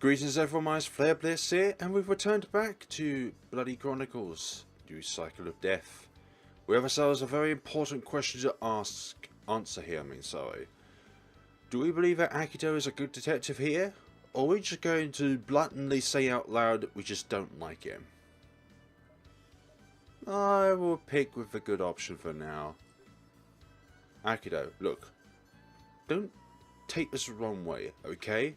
Greetings everyone, my name's FlareBlitzed here, and we've returned back to Bloody Chronicles, new cycle of death. We have ourselves a very important question to answer here, sorry. Do we believe that Akito is a good detective here? Or are we just going to bluntly say out loud that we just don't like him? I will pick with the good option for now. Akito, look, don't take this the wrong way, okay?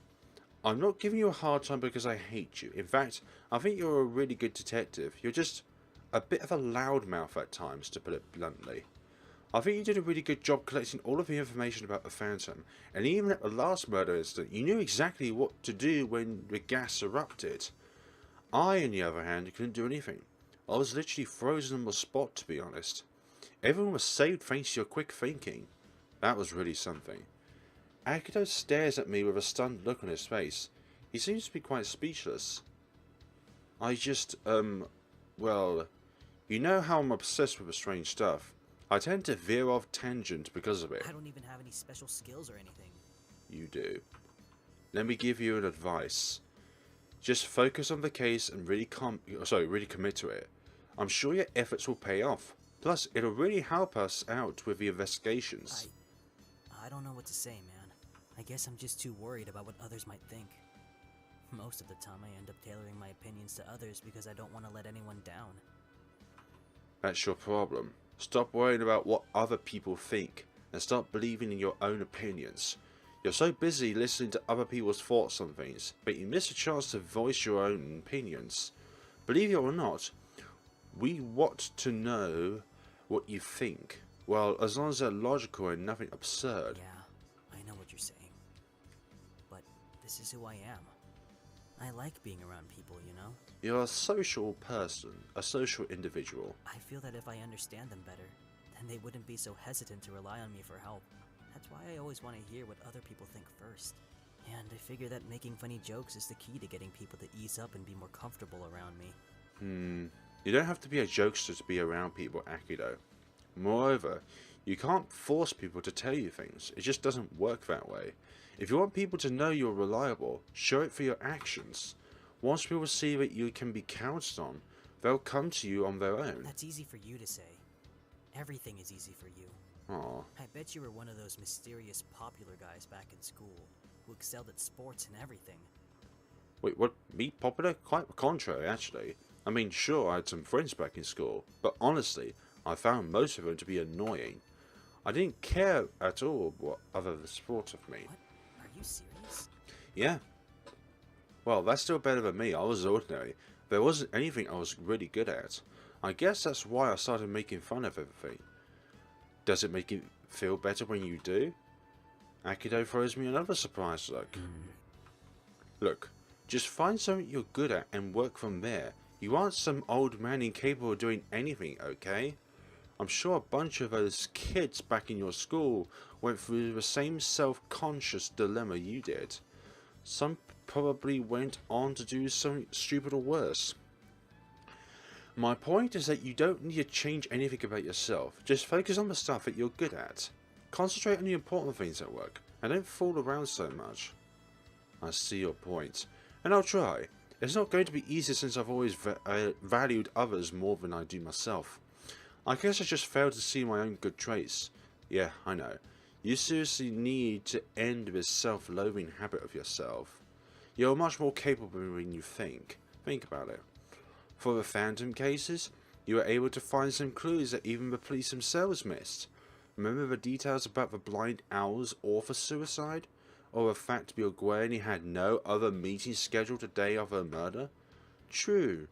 I'm not giving you a hard time because I hate you. In fact, I think you're a really good detective. You're just a bit of a loudmouth at times, to put it bluntly. I think you did a really good job collecting all of the information about the Phantom, and even at the last murder incident, you knew exactly what to do when the gas erupted. I, on the other hand, couldn't do anything. I was literally frozen on the spot, to be honest. Everyone was saved thanks to your quick thinking. That was really something. Akito stares at me with a stunned look on his face. He seems to be quite speechless. I just, well, you know how I'm obsessed with the strange stuff. I tend to veer off tangent because of it. I don't even have any special skills or anything. You do. Let me give you an advice. Just focus on the case and really commit to it. I'm sure your efforts will pay off. Plus, it'll really help us out with the investigations. I don't know what to say, man. I guess I'm just too worried about what others might think. Most of the time I end up tailoring my opinions to others because I don't want to let anyone down. That's your problem. Stop worrying about what other people think and start believing in your own opinions. You're so busy listening to other people's thoughts on things, but you miss a chance to voice your own opinions. Believe it or not, we want to know what you think. Well, as long as they're logical and nothing absurd. Yeah, I know what you're saying. But this is who I am. I like being around people, you know? You're a social person, a social individual. I feel that if I understand them better, then they wouldn't be so hesitant to rely on me for help. That's why I always want to hear what other people think first. And I figure that making funny jokes is the key to getting people to ease up and be more comfortable around me. You don't have to be a jokester to be around people, Akito. Moreover, you can't force people to tell you things. It just doesn't work that way. If you want people to know you're reliable, show it for your actions. Once people see that you can be counted on, they'll come to you on their own. That's easy for you to say. Everything is easy for you. Aw. I bet you were one of those mysterious popular guys back in school who excelled at sports and everything. Wait, what? Me popular? Quite the contrary, actually. I mean, sure, I had some friends back in school, but honestly, I found most of them to be annoying. I didn't care at all what others thought of me. What? Are you serious? Yeah. Well, that's still better than me. I was ordinary. There wasn't anything I was really good at. I guess that's why I started making fun of everything. Does it make you feel better when you do? Akito throws me another surprise look. Look, just find something you're good at and work from there. You aren't some old man incapable of doing anything, okay? I'm sure a bunch of those kids back in your school went through the same self-conscious dilemma you did. Some probably went on to do something stupid or worse. My point is that you don't need to change anything about yourself. Just focus on the stuff that you're good at. Concentrate on the important things at work, and don't fool around so much. I see your point, and I'll try. It's not going to be easy since I've always valued others more than I do myself. I guess I just failed to see my own good traits. Yeah, I know. You seriously need to end this self-loathing habit of yourself. You're much more capable than you think. Think about it. For the Phantom cases, you were able to find some clues that even the police themselves missed. Remember the details about the blind owl's author suicide? Or the fact Bjorgwani had no other meetings scheduled the day of her murder? True,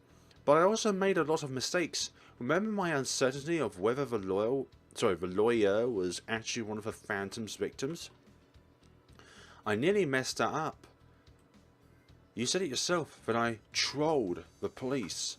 but I also made a lot of mistakes. Remember my uncertainty of whether the lawyer was actually one of the Phantom's victims? I nearly messed that up. You said it yourself, that I trolled the police.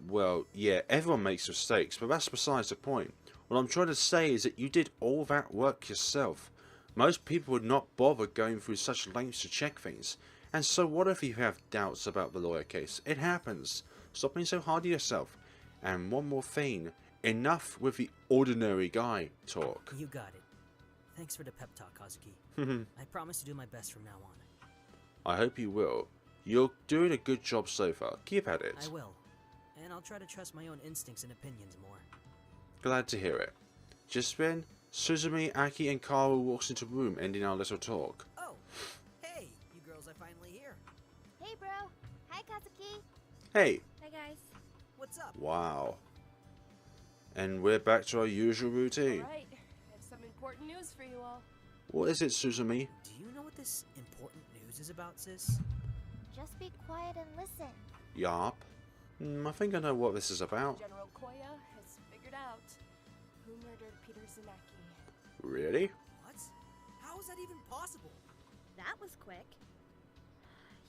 Well, yeah, everyone makes mistakes, but that's besides the point. What I'm trying to say is that you did all that work yourself. Most people would not bother going through such lengths to check things. And so what if you have doubts about the lawyer case? It happens. Stop being so hard on yourself. And one more thing. Enough with the ordinary guy talk. You got it. Thanks for the pep talk, Kazuki. I promise to do my best from now on. I hope you will. You're doing a good job so far. Keep at it. I will. And I'll try to trust my own instincts and opinions more. Glad to hear it. Just then, Suzumi, Aki, and Kaoru walks into the room, ending our little talk. Oh! Hey! You girls are finally here. Hey, bro. Hi, Kazuki. Hey! Hi, guys. What's up? Wow. And we're back to our usual routine. Alright, I have some important news for you all. What is it, Suzumi? Do you know what this important news is about, sis? Just be quiet and listen. Yup. I think I know what this is about. General Koya has figured out who murdered Peter Zanaki. Really? What? How is that even possible? That was quick.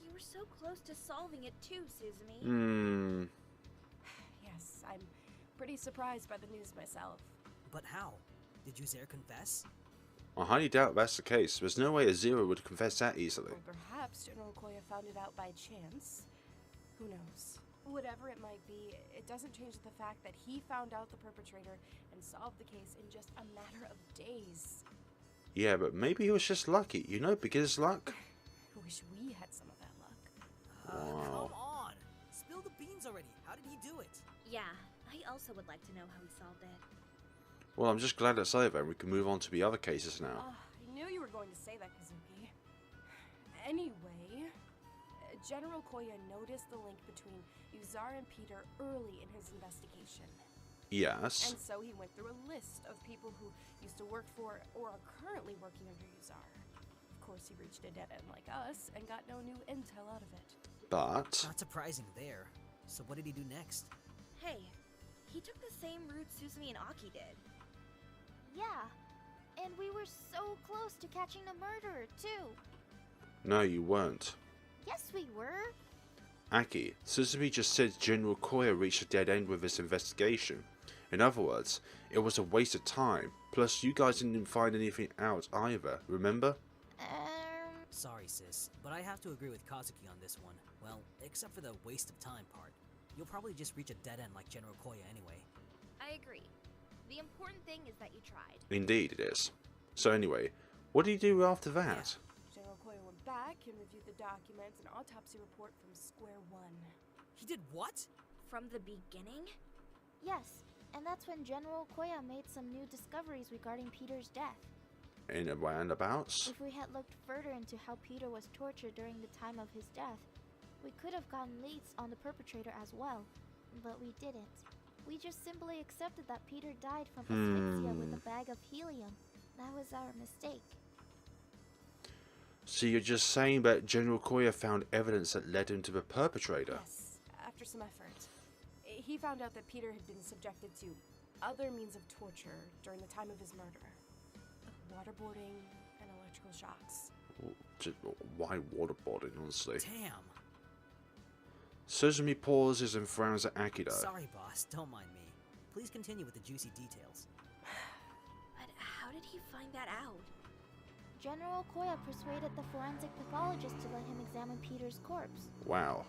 You were so close to solving it too, Suzumi. Yes, I'm pretty surprised by the news myself. But how? Did you dare confess? I highly doubt that's the case. There's no way a Zero would confess that easily. Or perhaps General Koya found it out by chance. Who knows? Whatever it might be, it doesn't change the fact that he found out the perpetrator and solved the case in just a matter of days. Yeah, but maybe he was just lucky. You know, beginner's luck? I wish we had some of that luck. Wow. Come on! Spill the beans already. How did he do it? Yeah, I also would like to know how he solved it. Well, I'm just glad it's over and we can move on to the other cases now. I knew you were going to say that, Kazuki. Anyway, General Koya noticed the link between Uzar and Peter early in his investigation. Yes. And so he went through a list of people who used to work for or are currently working under Uzar. Of course, he reached a dead end like us and got no new intel out of it. But... Not surprising there. So what did he do next? Hey, he took the same route Suzumi and Aki did. Yeah, and we were so close to catching the murderer, too. No, you weren't. Yes, we were. Aki, Suzumi just said General Koya reached a dead end with his investigation. In other words, it was a waste of time. Plus, you guys didn't find anything out either, remember? Sorry, sis, but I have to agree with Kazuki on this one. Well, except for the waste of time part. You'll probably just reach a dead end like General Koya anyway. I agree. The important thing is that you tried. Indeed it is. So anyway, what did you do after that? General Koya went back and reviewed the documents and autopsy report from square one. He did what? From the beginning? Yes, and that's when General Koya made some new discoveries regarding Peter's death. In a roundabouts? If we had looked further into how Peter was tortured during the time of his death, we could have gotten leads on the perpetrator as well, but we didn't. We just simply accepted that Peter died from asphyxia with a bag of helium. That was our mistake. So you're just saying that General Koya found evidence that led him to the perpetrator? Yes, after some effort. He found out that Peter had been subjected to other means of torture during the time of his murder. Waterboarding and electrical shocks. Why waterboarding, honestly? Damn. Suzumi pauses and frowns at Akito. Sorry, boss. Don't mind me. Please continue with the juicy details. But how did he find that out? General Koya persuaded the forensic pathologist to let him examine Peter's corpse. Wow.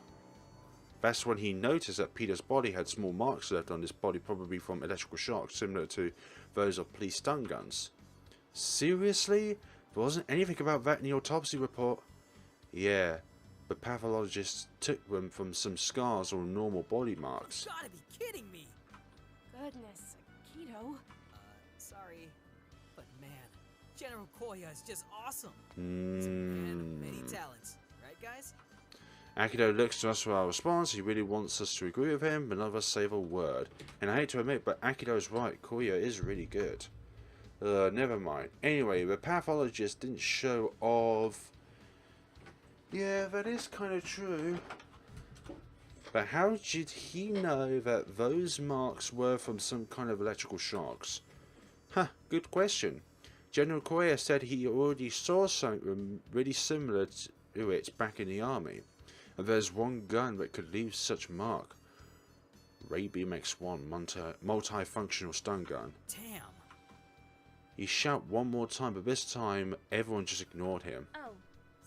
That's when he noticed that Peter's body had small marks left on his body, probably from electrical shocks, similar to those of police stun guns. Seriously? There wasn't anything about that in the autopsy report? Yeah, the pathologist took them from some scars or normal body marks. You gotta be kidding me! Goodness, Akito. Sorry. But man, General Koya is just awesome. He's a man of many talents. Right, guys? Akito looks to us for our response. He really wants us to agree with him, but none of us say a word. And I hate to admit, but Akito's right. Koya is really good. Never mind. Anyway, the pathologist didn't show off. Yeah, that is kind of true. But how did he know that those marks were from some kind of electrical shocks? Huh, good question. General Koya said he already saw something really similar to it back in the army. And there's one gun that could leave such mark. Ray Beam X1 multi-functional stun gun. Damn. He shouted one more time, but this time everyone just ignored him. Oh,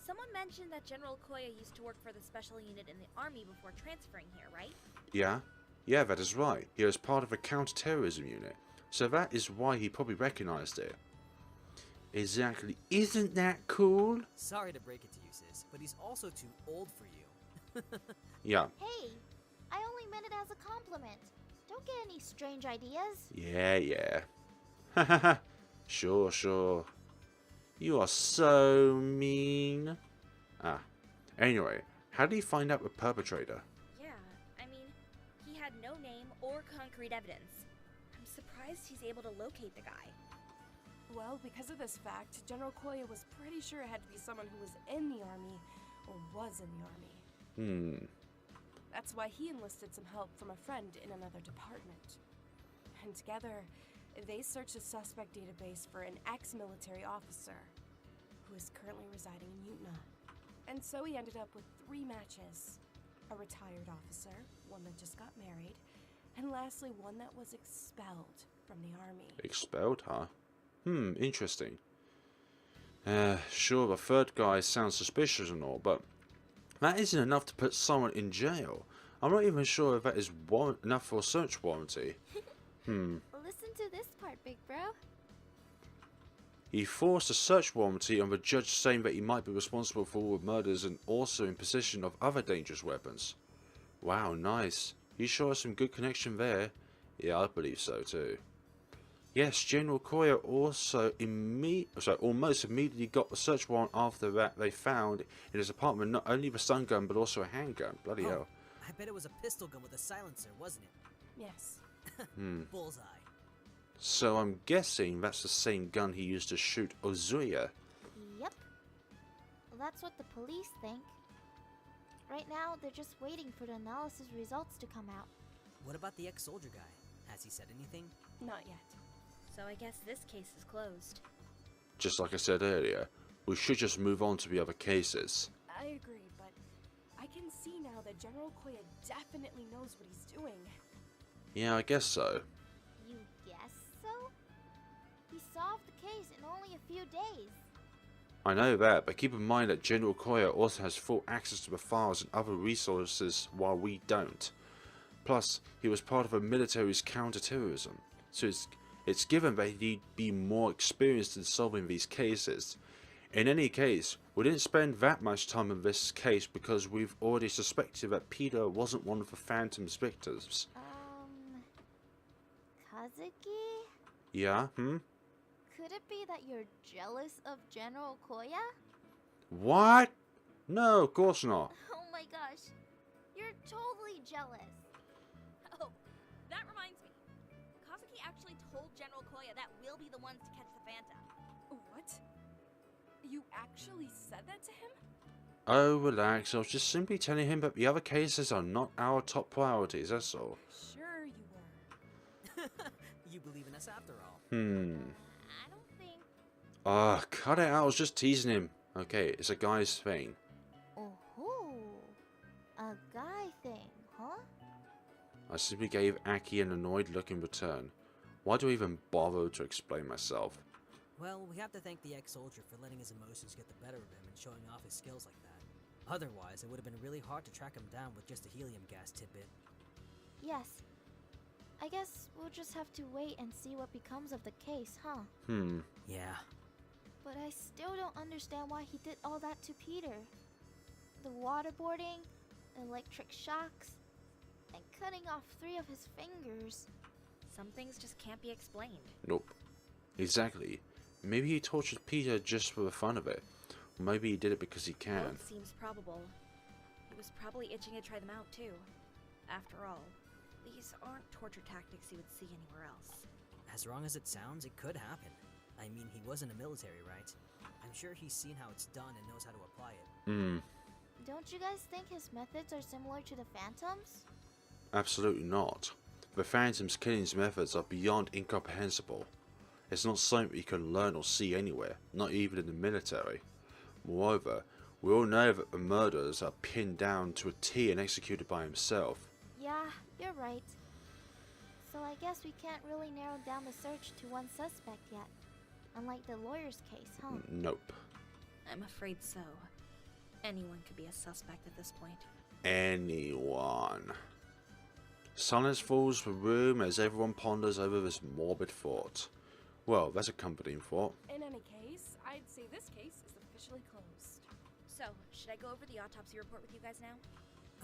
someone mentioned that General Koya used to work for the special unit in the army before transferring here, right? Yeah, that is right. He was part of a counter-terrorism unit, so that is why he probably recognized it. Exactly. Isn't that cool? Sorry to break it to you, sis, but he's also too old for you. Yeah. Hey, I only meant it as a compliment. Don't get any strange ideas. Yeah. Hahaha. Sure, sure. You are so mean. Ah. Anyway, how did he find out the perpetrator? Yeah, I mean, he had no name or concrete evidence. I'm surprised he's able to locate the guy. Well, because of this fact, General Koya was pretty sure it had to be someone who was in the army, or was in the army. That's why he enlisted some help from a friend in another department. And together, they searched the suspect database for an ex-military officer who is currently residing in Utah. And so he ended up with 3 matches. A retired officer, one that just got married, and lastly one that was expelled from the army. Expelled, huh? Interesting. Sure, the third guy sounds suspicious and all, but that isn't enough to put someone in jail. I'm not even sure if that is enough for a search warranty. Listen to this part, big bro. He forced a search warranty on the judge, saying that he might be responsible for all the murders and also in possession of other dangerous weapons. Wow, nice. You sure has some good connection there. Yeah, I believe so too. Yes, General Koya also almost immediately got the search warrant after that they found in his apartment not only the stun gun but also a handgun. Bloody hell. I bet it was a pistol gun with a silencer, wasn't it? Yes. Bullseye. So I'm guessing that's the same gun he used to shoot Ozuya. Yep. Well, that's what the police think. Right now, they're just waiting for the analysis results to come out. What about the ex-soldier guy? Has he said anything? Not yet. So I guess this case is closed. Just like I said earlier, we should just move on to the other cases. I agree, but I can see now that General Koya definitely knows what he's doing. Yeah, I guess so. You guess so? He solved the case in only a few days. I know that, but keep in mind that General Koya also has full access to the files and other resources while we don't. Plus, he was part of the military's counter-terrorism, so it's given that he'd be more experienced in solving these cases. In any case, we didn't spend that much time on this case because we've already suspected that Peter wasn't one of the Phantom's victims. Kazuki? Yeah, Could it be that you're jealous of General Koya? What? No, of course not. Oh my gosh, you're totally jealous. Oh, that reminds me. Kazuki actually told General Koya that we'll be the ones to catch the Phantom. What? You actually said that to him? Oh, relax. I was just simply telling him that the other cases are not our top priorities, that's all. Sure you were. You believe in us after all. I don't think... Ah, cut it out. I was just teasing him. Okay, it's a guy's thing. Oh, a guy thing, huh? I simply gave Aki an annoyed look in return. Why do I even bother to explain myself? Well, we have to thank the ex-soldier for letting his emotions get the better of him and showing off his skills like that. Otherwise, it would have been really hard to track him down with just a helium gas tidbit. Yes. I guess we'll just have to wait and see what becomes of the case, huh? Yeah. But I still don't understand why he did all that to Peter. The waterboarding, electric shocks, and cutting off 3 of his fingers. Some things just can't be explained. Nope. Exactly. Maybe he tortured Peter just for the fun of it. Or maybe he did it because he can. Both seems probable. He was probably itching to try them out too. After all, these aren't torture tactics you would see anywhere else. As wrong as it sounds, it could happen. I mean, he was in the military, right? I'm sure he's seen how it's done and knows how to apply it. Don't you guys think his methods are similar to the Phantoms? Absolutely not. The Phantom's killing methods are beyond incomprehensible. It's not something you can learn or see anywhere, not even in the military. Moreover, we all know that the murders are pinned down to a T and executed by himself. Yeah, you're right. So I guess we can't really narrow down the search to one suspect yet. Unlike the lawyer's case, huh? Nope. I'm afraid so. Anyone could be a suspect at this point. Anyone. Silence falls the room as everyone ponders over this morbid thought. Well, that's a comforting thought. In any case, I'd say this case is officially closed. So, should I go over the autopsy report with you guys now?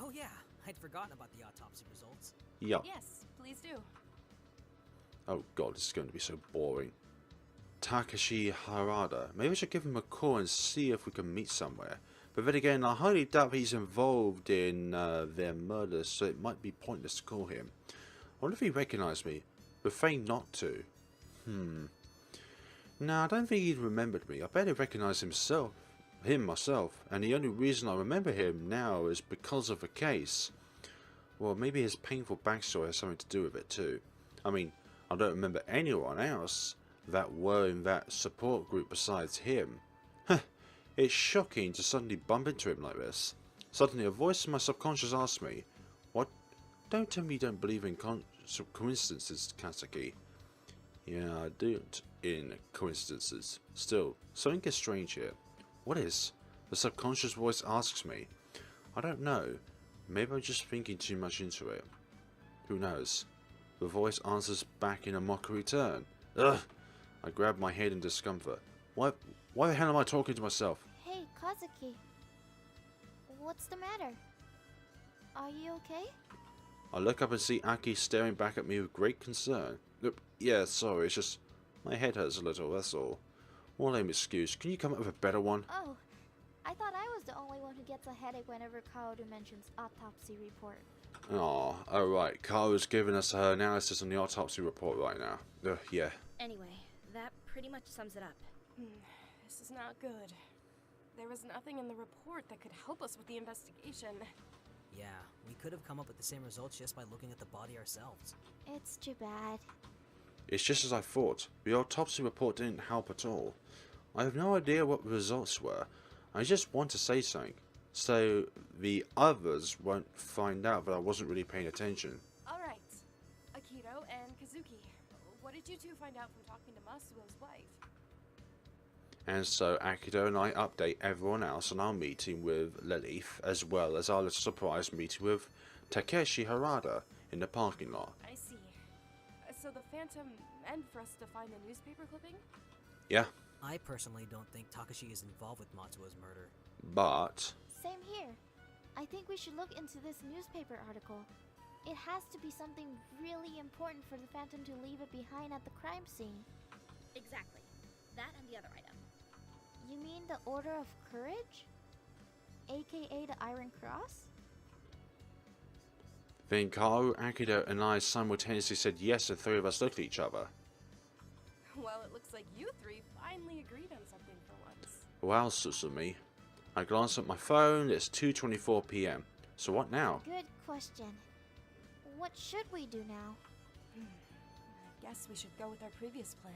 Oh yeah, I'd forgotten about the autopsy results. Yup. Yes, please do. Oh god, this is going to be so boring. Takashi Harada. Maybe I should give him a call and see if we can meet somewhere. But then again, I highly doubt he's involved in their murders, so it might be pointless to call him. I wonder if he recognised me, but feign not to. Nah, I don't think he remembered me. I barely recognise him myself, and the only reason I remember him now is because of the case. Well, maybe his painful backstory has something to do with it too. I mean, I don't remember anyone else that were in that support group besides him. It's shocking to suddenly bump into him like this. Suddenly a voice in my subconscious asks me, "What? Don't tell me you don't believe in coincidences, Kazuki." Yeah, I don't in coincidences. Still, something gets strange here. What is? The subconscious voice asks me. I don't know. Maybe I'm just thinking too much into it. Who knows? The voice answers back in a mockery turn. Ugh! I grab my head in discomfort. Why the hell am I talking to myself? Hey, Kazuki. What's the matter? Are you okay? I look up and see Aki staring back at me with great concern. Look, yeah, sorry, it's just my head hurts a little, that's all. One lame excuse. Can you come up with a better one? Oh, I thought I was the only one who gets a headache whenever Kaoru mentions autopsy report. Oh, alright. Kaoru's giving us her analysis on the autopsy report right now. Yeah. Anyway, that pretty much sums it up. This is not good. There was nothing in the report that could help us with the investigation. Yeah, we could have come up with the same results just by looking at the body ourselves. It's too bad. It's just as I thought. The autopsy report didn't help at all. I have no idea what the results were. I just want to say something, so the others won't find out that I wasn't really paying attention. Alright, Akito and Kazuki, what did you two find out from talking to Masuo's wife? And so Akito and I update everyone else on our meeting with Lilith, as well as our little surprise meeting with Takeshi Harada in the parking lot. I see. So the Phantom meant for us to find the newspaper clipping? Yeah, I personally don't think Takashi is involved with Matsuo's murder. but Same here. I think we should look into this newspaper article. It has to be something really important for the Phantom to leave it behind at the crime scene. Exactly. That and the other item. You mean the Order of Courage? AKA the Iron Cross? then Kaoru, Akito and I simultaneously said yes, and three of us looked at each other. Well, it looks like you three finally agreed on something for once. Wow, Suzumi. I glanced at my phone, it's 2:24 PM. So what now? Good question. What should we do now? I guess we should go with our previous plan.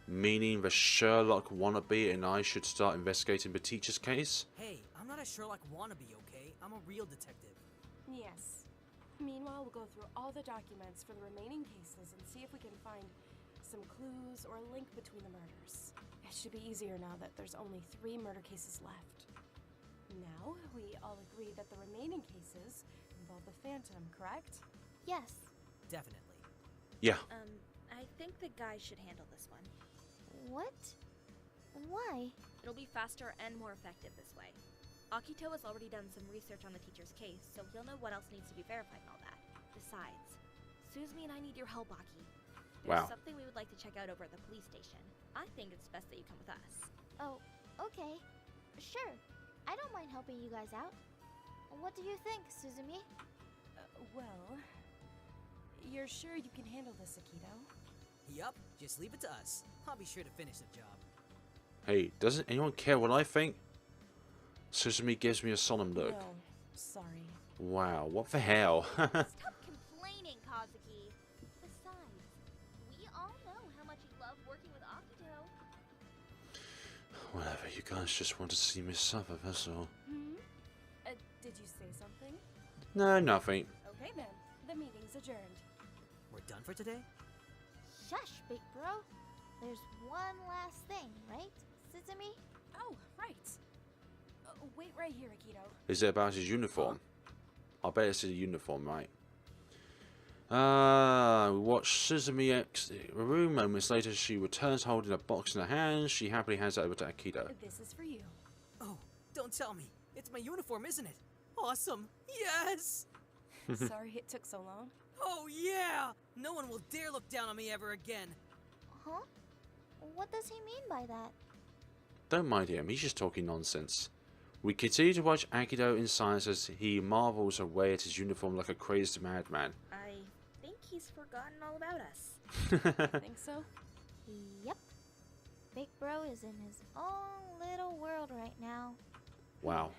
Meaning the Sherlock wannabe and I should start investigating the teacher's case? Hey, I'm not a Sherlock wannabe, okay? I'm a real detective. Yes. Meanwhile, we'll go through all the documents for the remaining cases and see if we can find some clues or a link between the murders. It should be easier now that there's only 3 murder cases left. Now, we all agree that the remaining cases involve the Phantom, correct? Yes. Definitely. Yeah. I think the guys should handle this one. What? Why? It'll be faster and more effective this way. Akito has already done some research on the teacher's case, so he'll know what else needs to be verified and all that. Besides, Suzumi and I need your help, Aki. There's Wow. something we would like to check out over at the police station. I think it's best that you come with us. Oh, okay. Sure. I don't mind helping you guys out. What do you think, Suzumi? Well, you're sure you can handle this, Akito? Yup, just leave it to us. I'll be sure to finish the job. Hey, doesn't anyone care what I think? Suzumi gives me a solemn look. No, sorry. Wow, what the hell? Stop complaining, Kazuki. Besides, we all know how much you love working with Akito. Whatever, you guys just want to see me suffer, that's all. Did you say something? No, nothing. Okay then, the meeting's adjourned. We're done for today? Shush, big bro. There's one last thing, right, Suzumi? Oh, right. Wait right here, Akito. Is it about his uniform? I bet it's his uniform, right? We watch Suzumi exit the room. Moments later, she returns holding a box in her hand. She happily hands it over to Akito. This is for you. Oh, don't tell me. It's my uniform, isn't it? Awesome! Yes! Sorry it took so long. Oh yeah! No one will dare look down on me ever again. Huh? What does he mean by that? Don't mind him, he's just talking nonsense. We continue to watch Akito in silence as he marvels away at his uniform like a crazed madman. I think he's forgotten all about us. Think so? Yep. Big Bro is in his own little world right now. Wow.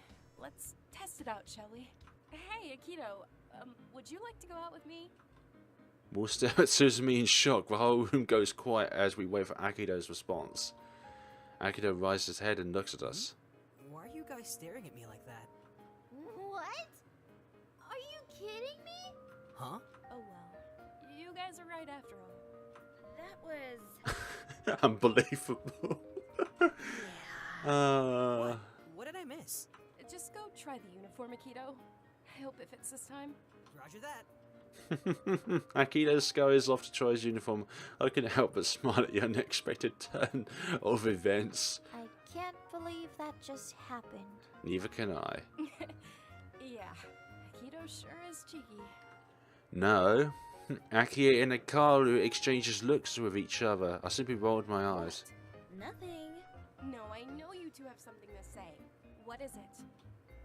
Let's test it out, shall we? Hey, Akito, would you like to go out with me? We'll stare at Suzumi in shock. The whole room goes quiet as we wait for Akito's response. Akito raises his head and looks at us. Why are you guys staring at me like that? What? Are you kidding me? Huh? Oh well, you guys are right after all. That was... Unbelievable. yeah. What did I miss? Just go try the uniform, Akito. I hope it fits this time. Roger that. Akito scurries off to try his uniform. I couldn't help but smile at the unexpected turn of events. I can't believe that just happened. Neither can I. Yeah, Akito sure is cheeky. No. Aki and Kaoru exchanges looks with each other. I simply rolled my eyes. Nothing. No, I know you two have something to say. What is it?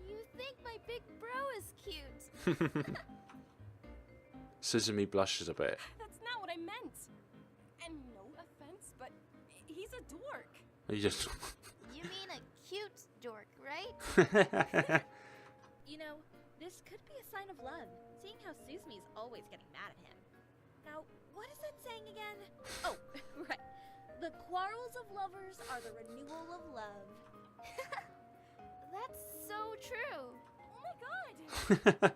You think my big bro is cute? Suzumi blushes a bit. That's not what I meant. And no offense, but he's a dork. He just... You mean a cute dork, right? You know, this could be a sign of love, seeing how Suzumi's always getting mad at him. Now, what is that saying again? Oh, right. The quarrels of lovers are the renewal of love. That's so true. Oh my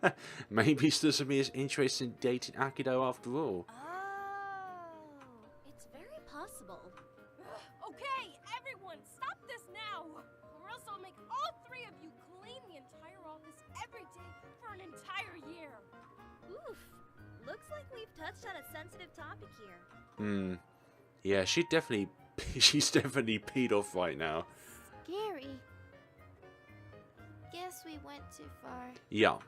god! Maybe Suzumi is interested in dating Akito after all. Oh. It's very possible. Okay, everyone, stop this now! Or else I'll make all three of you clean the entire office every day for an entire year. Oof. Looks like we've touched on a sensitive topic here. Yeah, she's definitely peed off right now. Scary. Guess we went too far. Yeah.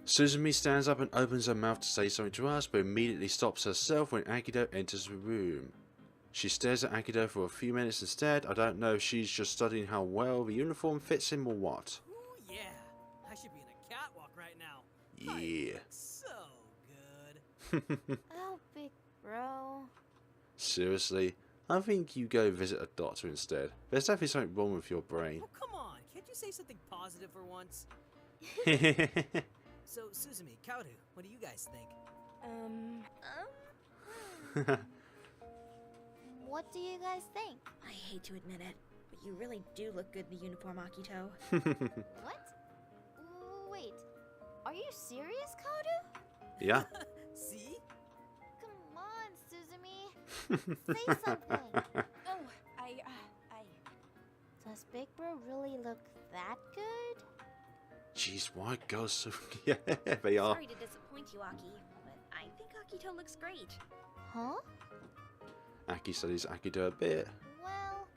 Suzumi stands up and opens her mouth to say something to us, but immediately stops herself when Akito enters the room. She stares at Akito for a few minutes instead. I don't know if she's just studying how well the uniform fits him or what. Ooh, yeah. I should be in a catwalk right now. Yeah. So good. Oh, big bro. Seriously? I think you go visit a doctor instead. There's definitely something wrong with your brain. Oh, come on. Can't you say something positive for once? So, Suzumi, Kaoru, what do you guys think? What do you guys think? I hate to admit it, but you really do look good in the uniform, Akito. What? Wait. Are you serious, Kaoru? Yeah. See? Come on, Suzumi. Say something. Oh, Does Big Bro really look that good? Jeez, why girls so... Yeah, they are. Sorry to disappoint you, Aki, but I think Akito looks great. Huh? Aki studies Akito a bit. Well,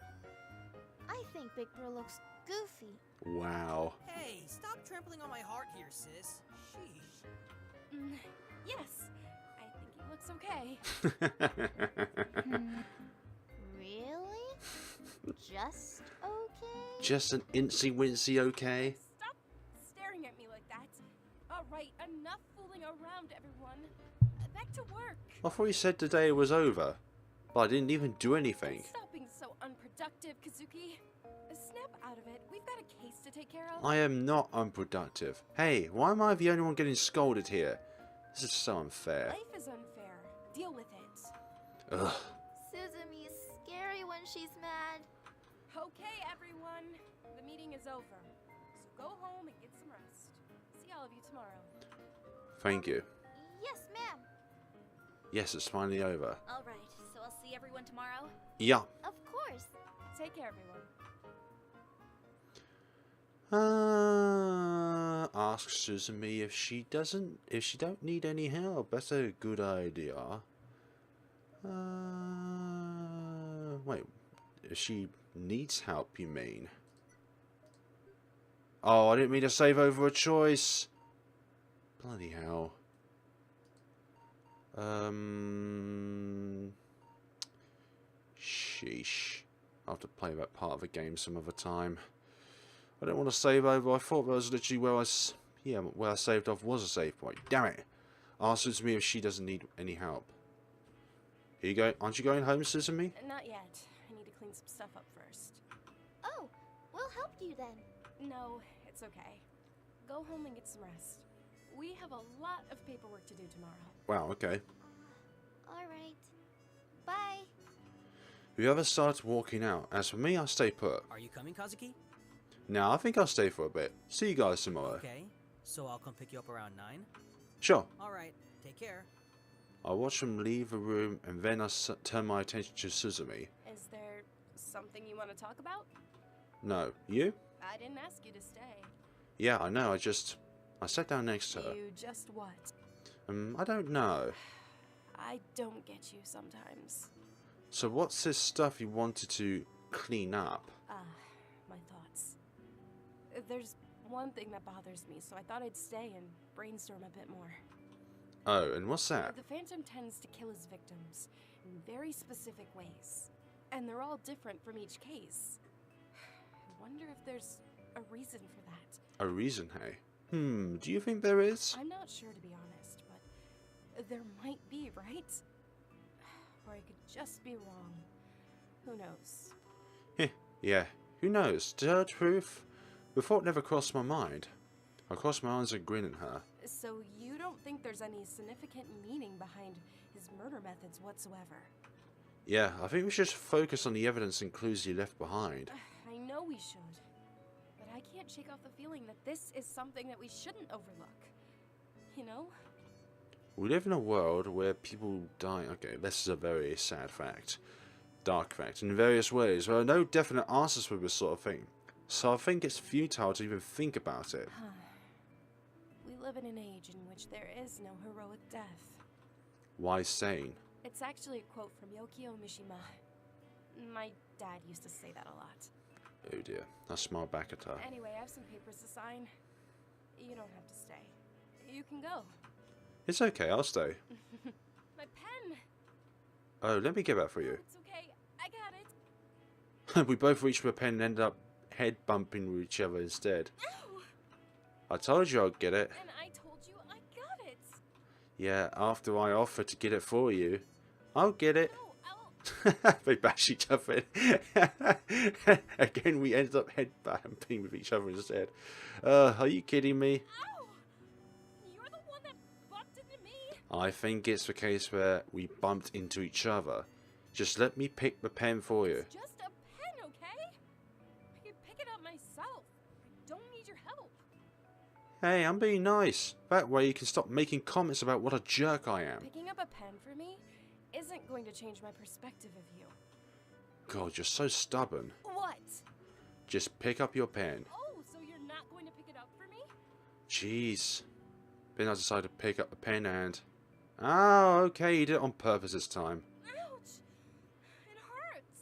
I think Big Bro looks goofy. Wow. Hey, stop trampling on my heart here, sis. Sheesh. yes, I think he looks okay. Really? Just okay? Just an incy-wincy okay? Stop staring at me like that. Alright, enough fooling around, everyone. Back to work. I thought you said the day was over. But I didn't even do anything. Stop being so unproductive, Kazuki. Snap out of it. We've got a case to take care of. I am not unproductive. Hey, why am I the only one getting scolded here? This is so unfair. Life is unfair. Deal with it. Ugh. Suzumi is scary when she's mad. Okay, everyone. The meeting is over. So go home and get some rest. See all of you tomorrow. Thank you. Yes, ma'am. Yes, it's finally over. Alright, so I'll see everyone tomorrow? Yeah. Of course. Take care, everyone. Asks Suzumi if she don't need any help. That's a good idea. Wait, if she needs help, you mean? Oh, I didn't mean to save over a choice. Bloody hell. Sheesh. I'll have to play that part of the game some other time. I don't want to save over. I thought that was literally where where I saved off was a save point. Damn it. Ask Suzumi if she doesn't need any help. Here you go. Aren't you going home, Suzumi? Not yet. I need to clean some stuff up first. Oh, we'll help you then. No, it's okay. Go home and get some rest. We have a lot of paperwork to do tomorrow. Wow, okay. Alright. Bye. Whoever starts walking out. As for me, I'll stay put. Are you coming, Kazuki? Now, I think I'll stay for a bit. See you guys tomorrow. Okay, so I'll come pick you up around 9? Sure. Alright, take care. I'll watch them leave the room and then I'll turn my attention to Suzumi. Is there something you want to talk about? No. You? I didn't ask you to stay. Yeah, I know. I sat down next to her. You just what? I don't know. I don't get you sometimes. So what's this stuff you wanted to clean up? My thoughts. There's one thing that bothers me, so I thought I'd stay and brainstorm a bit more. Oh, and what's that? The Phantom tends to kill his victims in very specific ways, and they're all different from each case. I wonder if there's a reason for that. A reason, hey? Do you think there is? I'm not sure, to be honest, but there might be, right? Or I could just be wrong. Who knows? Yeah, who knows? To tell the truth, the thought never crossed my mind. I crossed my eyes and grinned at her. So you don't think there's any significant meaning behind his murder methods whatsoever? Yeah, I think we should focus on the evidence and clues he left behind. I know we should. But I can't shake off the feeling that this is something that we shouldn't overlook. You know? We live in a world where people die. Okay, this is a very sad fact. Dark fact. In various ways, there are no definite answers for this sort of thing. So I think it's futile to even think about it. We live in an age in which there is no heroic death. Wise saying. It's actually a quote from Yukio Mishima. My dad used to say that a lot. Oh dear. I smiled back at her. Anyway, I have some papers to sign. You don't have to stay. You can go. It's okay, I'll stay. My pen! Oh, let me get that for you. It's okay. I got it. We both reached for a pen and ended up head bumping with each other instead. Ow! I told you I'd get it. And I told you I got it. Yeah, after I offered to get it for you. I'll get it. No, I'll... They bash each other. Again, we ended up head bumping with each other instead. Are you kidding me? Ow! You're the one that bumped into me. I think it's the case where we bumped into each other. Just let me pick the pen for you. It's just a pen, okay? I can pick it up myself. I don't need your help. Hey, I'm being nice. That way you can stop making comments about what a jerk I am. Picking up a pen for me isn't going to change my perspective of you. God, you're so stubborn. What? Just pick up your pen. Oh, so you're not going to pick it up for me? Jeez. Then I decided to pick up the pen and... Oh, okay, you did it on purpose this time. Ouch! It hurts.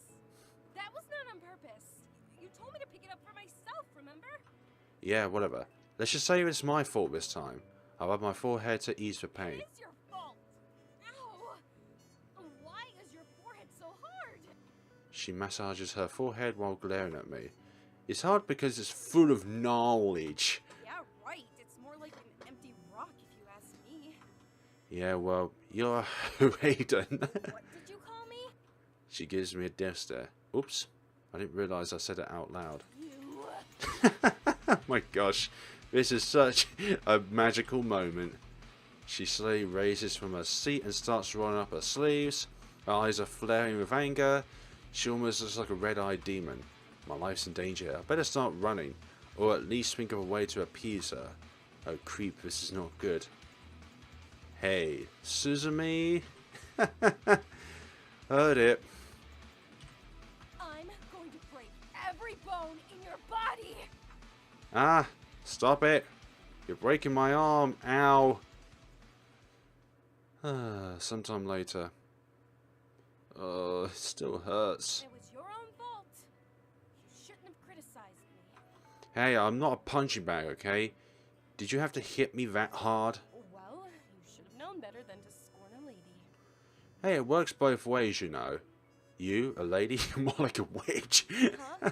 That was not on purpose. You told me to pick it up for myself, remember? Yeah, whatever. Let's just say it's my fault this time. I rub my forehead to ease the pain. It's your fault. Ow! Why is your forehead so hard? She massages her forehead while glaring at me. It's hard because it's full of knowledge. Yeah, right. It's more like an empty rock if you ask me. Yeah, well, you're Harridan. What did you call me? She gives me a death stare. Oops. I didn't realise I said it out loud. You. Oh my gosh. This is such a magical moment. She slowly raises from her seat and starts rolling up her sleeves. Her eyes are flaring with anger. She almost looks like a red-eyed demon. My life's in danger. I better start running. Or at least think of a way to appease her. Oh creep, this is not good. Hey, Suzumi? Heard it. I'm going to break every bone in your body. Ah, stop it. You're breaking my arm. Ow. Sometime later. It still hurts. It was your own fault. You shouldn't have criticized me. Hey, I'm not a punching bag, okay? Did you have to hit me that hard? Well, you should have known better than to scorn a lady. Hey, it works both ways, you know. You, a lady, more like a witch. Huh?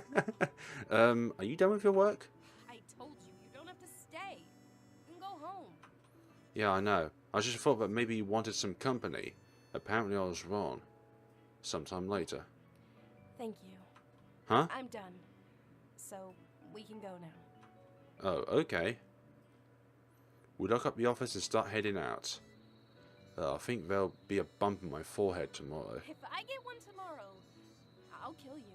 Are you done with your work? I told you, you don't have to stay. You can go home. Yeah, I know. I just thought that maybe you wanted some company. Apparently I was wrong. Sometime later. Thank you. Huh? I'm done. So, we can go now. Oh, okay. We lock up the office and start heading out. I think there'll be a bump in my forehead tomorrow. If I get one tomorrow, I'll kill you.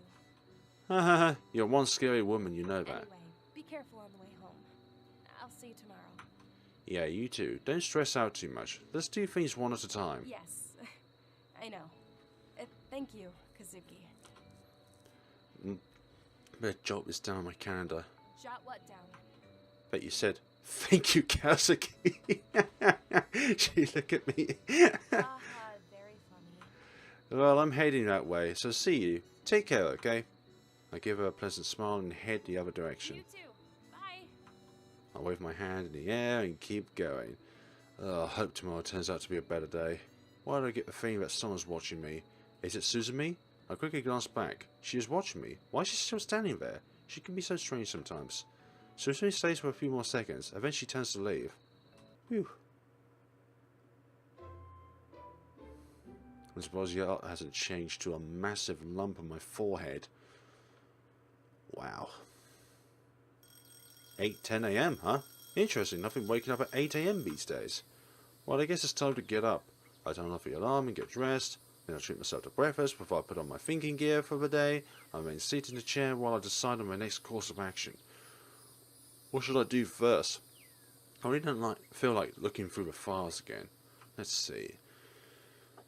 Haha, you're one scary woman, you know that. Anyway, be careful on the way home. I'll see you tomorrow. Yeah, you too. Don't stress out too much. Let's do things one at a time. Yes, I know. Thank you, Kazuki. Better jot this down on my calendar. Jot what down? Bet you said, thank you, Kazuki. She look at me. Haha, very funny. Well, I'm heading that way, so see you. Take care, okay? I give her a pleasant smile and head the other direction. You too. Bye. I wave my hand in the air and keep going. I hope tomorrow turns out to be a better day. Why do I get the feeling that someone's watching me? Is it Suzumi? I quickly glance back. She is watching me. Why is she still standing there? She can be so strange sometimes. Suzumi stays for a few more seconds, and then she turns to leave. Whew. I'm surprised the art hasn't changed to a massive lump on my forehead. Wow. 8:10 AM, huh? Interesting, I've been waking up at 8 AM these days. Well, I guess it's time to get up. I turn off the alarm and get dressed. Then I treat myself to breakfast before I put on my thinking gear for the day. I remain seated in the chair while I decide on my next course of action. What should I do first? I really don't feel like looking through the files again. Let's see.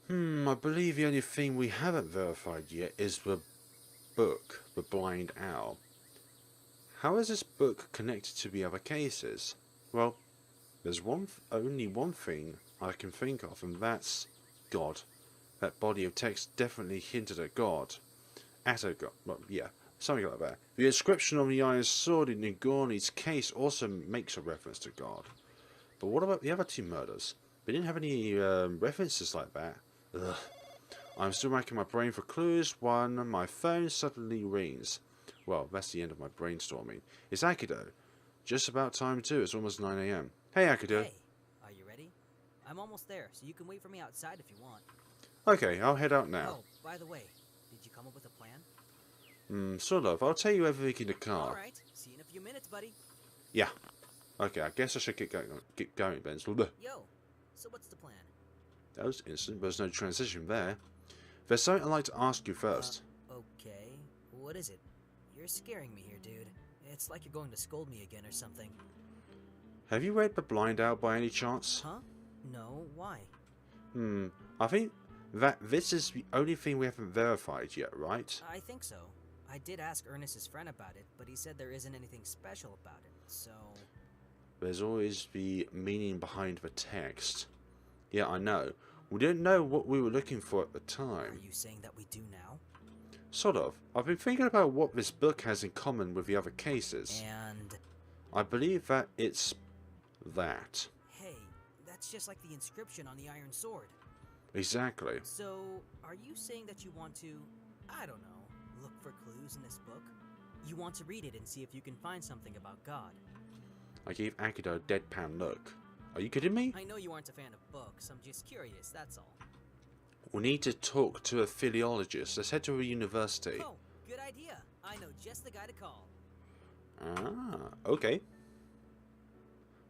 I believe the only thing we haven't verified yet is the book, The Blind Owl. How is this book connected to the other cases? Well, there's only one thing I can think of, and that's God. That body of text definitely hinted at God. Well, yeah, something like that. The inscription on the iron sword in Ngorni's case also makes a reference to God. But what about the other two murders? They didn't have any references like that. Ugh. I'm still racking my brain for clues when my phone suddenly rings. Well, that's the end of my brainstorming. It's Akito. Just about time too, it's almost 9 AM. Hey Akito. Hey, are you ready? I'm almost there, so you can wait for me outside if you want. Okay, I'll head out now. Oh, by the way, did you come up with a plan? Sort of. I'll tell you everything in the car. Alright, see you in a few minutes, buddy. Yeah. Okay, I guess I should get going, Ben. Yo, so what's the plan? That was instant, but there's no transition there. There's something I'd like to ask you first. Okay, what is it? You're scaring me here, dude. It's like you're going to scold me again or something. Have you read The Blind Owl by any chance? Huh? No, why? I think that this is the only thing we haven't verified yet, right? I think so. I did ask Ernest's friend about it, but he said there isn't anything special about it, so... There's always the meaning behind the text. Yeah, I know. We didn't know what we were looking for at the time. Are you saying that we do now? Sort of. I've been thinking about what this book has in common with the other cases. And... I believe that it's that. Hey, that's just like the inscription on the iron sword. Exactly. So, are you saying that you want to, I don't know, look for clues in this book? You want to read it and see if you can find something about God? I gave Akito a deadpan look. Are you kidding me? I know you aren't a fan of books, I'm just curious, that's all. We need to talk to a philologist. Let's head to a university. Oh, good idea. I know just the guy to call. Ah, okay.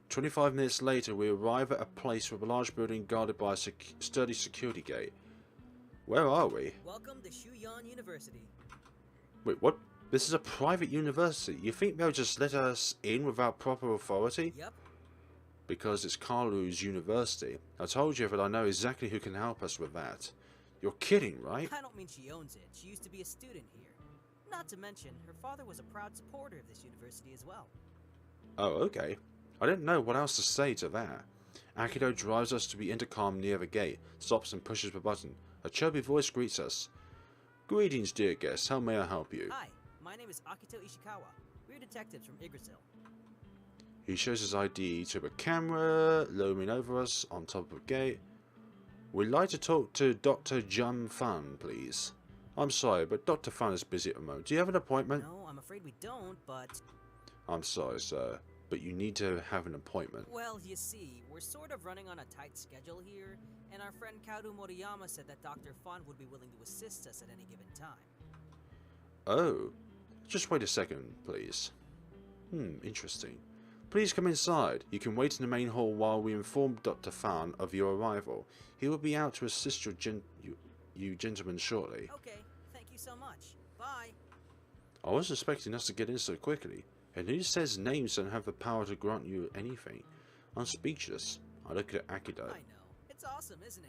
25 minutes later, we arrive at a place with a large building guarded by a sturdy security gate. Where are we? Welcome to Shuyan University. Wait, what? This is a private university. You think they'll just let us in without proper authority? Yep. Because it's Karu's university. I told you that I know exactly who can help us with that. You're kidding, right? I don't mean she owns it. She used to be a student here. Not to mention, her father was a proud supporter of this university as well. Oh, okay. I didn't know what else to say to that. Akito drives us to the intercom near the gate, stops and pushes the button. A chubby voice greets us. Greetings, dear guests. How may I help you? Hi, my name is Akito Ishikawa. We're 3 detectives from Igrasil. He shows his ID to a camera, looming over us on top of a gate. We'd like to talk to Dr. Jun Fan, please. I'm sorry, but Dr. Fan is busy at the moment. Do you have an appointment? No, I'm afraid we don't, but... I'm sorry, sir, but you need to have an appointment. Well, you see, we're sort of running on a tight schedule here, and our friend Kaoru Moriyama said that Dr. Fan would be willing to assist us at any given time. Oh, just wait a second, please. Interesting. Please come inside. You can wait in the main hall while we inform Dr. Fan of your arrival. He will be out to assist you gentlemen shortly. Okay, thank you so much. Bye. I wasn't expecting us to get in so quickly. And who says names don't have the power to grant you anything? I'm speechless. I look at Akito. I know. It's awesome, isn't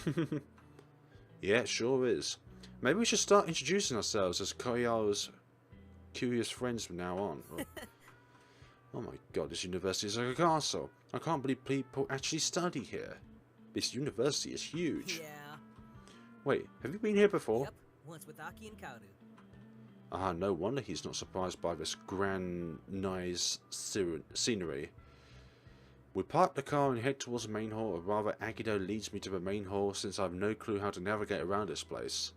it? Yeah, it sure is. Maybe we should start introducing ourselves as Koya's curious friends from now on. Oh my god, this university is like a castle. I can't believe people actually study here. This university is huge. Yeah. Wait, have you been here before? Yep, once with Aki and Kaoru. Ah, no wonder he's not surprised by this grand, nice scenery. We park the car and head towards the main hall, or rather Akito leads me to the main hall since I have no clue how to navigate around this place.